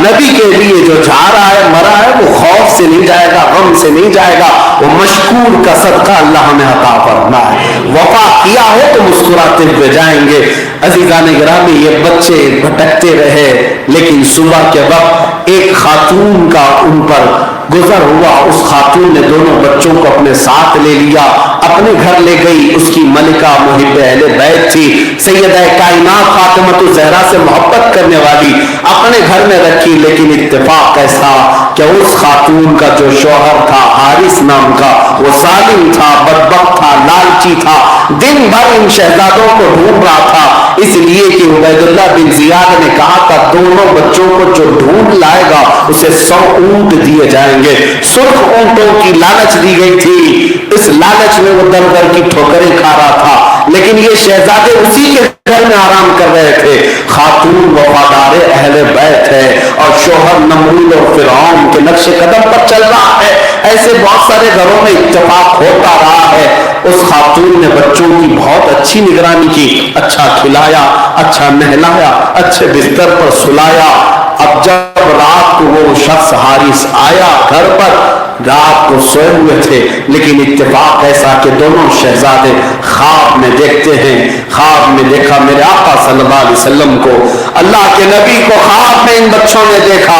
نبی کے لیے جو جا رہا ہے مرا ہے وہ خوف سے نہیں جائے گا، غم سے نہیں جائے گا، وہ مشکور کا صدقہ اللہ ہمیں عطا فرمائے۔ وفا کیا ہو تو مسکراتے ہوئے جائیں گے۔ عزیزان گرامی، یہ بچے بھٹکتے رہے، لیکن صبح کے وقت ایک خاتون کا ان پر گزر ہوا، اس خاتون نے دونوں بچوں کو اپنے ساتھ لے لیا، اپنے گھر لے گئی۔ اس کی ملکہ محب اہل بیت تھی، سیدہ کائنات فاطمہ الزہرا سے محبت کرنے والی، اپنے گھر میں رکھی۔ لیکن اتفاق ایسا کہ اس خاتون کا جو شوہر تھا حارث نام کا، وہ ظالم تھا، بدبخت تھا، لالچی تھا، دن بھر ان شہزادوں کو ڈھونڈ رہا تھا، اس لیے کہ عبید اللہ بن زیاد نے کہا تھا دونوں بچوں کو جو ڈھونڈ لائے گا اسے 100 اونٹ دیے جائیں گے۔ سرخ اونٹوں کی لالچ دی گئی تھی، اس لالچ میں وہ در در کی ٹھوکریں کھا رہا تھا، لیکن یہ شہزادے اسی کے گھر میں آرام کر رہے تھے۔ خاتون وفادار اہل بیت ہے اور شوہر نمرود اور فرعون کے نقش قدم پر چل رہا ہے۔ ایسے بہت سارے گھروں میں اتفاق ہوتا رہا ہے۔ اس خاتون نے بچوں کی بہت اچھی نگرانی کی، اچھا کھلایا، اچھا نہلایا، اچھے بستر پر سلایا۔ اب جب رات کو وہ شخص حارث آیا گھر پر، رات کو سوئے ہوئے تھے، لیکن اتفاق ایسا کہ دونوں شہزادے خواب میں دیکھتے ہیں۔ خواب میں دیکھا میرے آقا صلی اللہ علیہ وسلم کو، اللہ کے نبی کو خواب میں ان بچوں نے دیکھا۔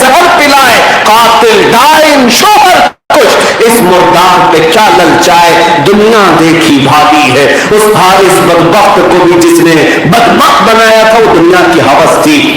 زہر پلائے، قاتل ڈائن شوہر کچھ، اس مردار پہ کیا للچائے، دنیا دیکھی بھالی ہے۔ اس حارث بدبخت کو بھی جس نے بدبخت بنایا تھا وہ دنیا کی ہوس تھی۔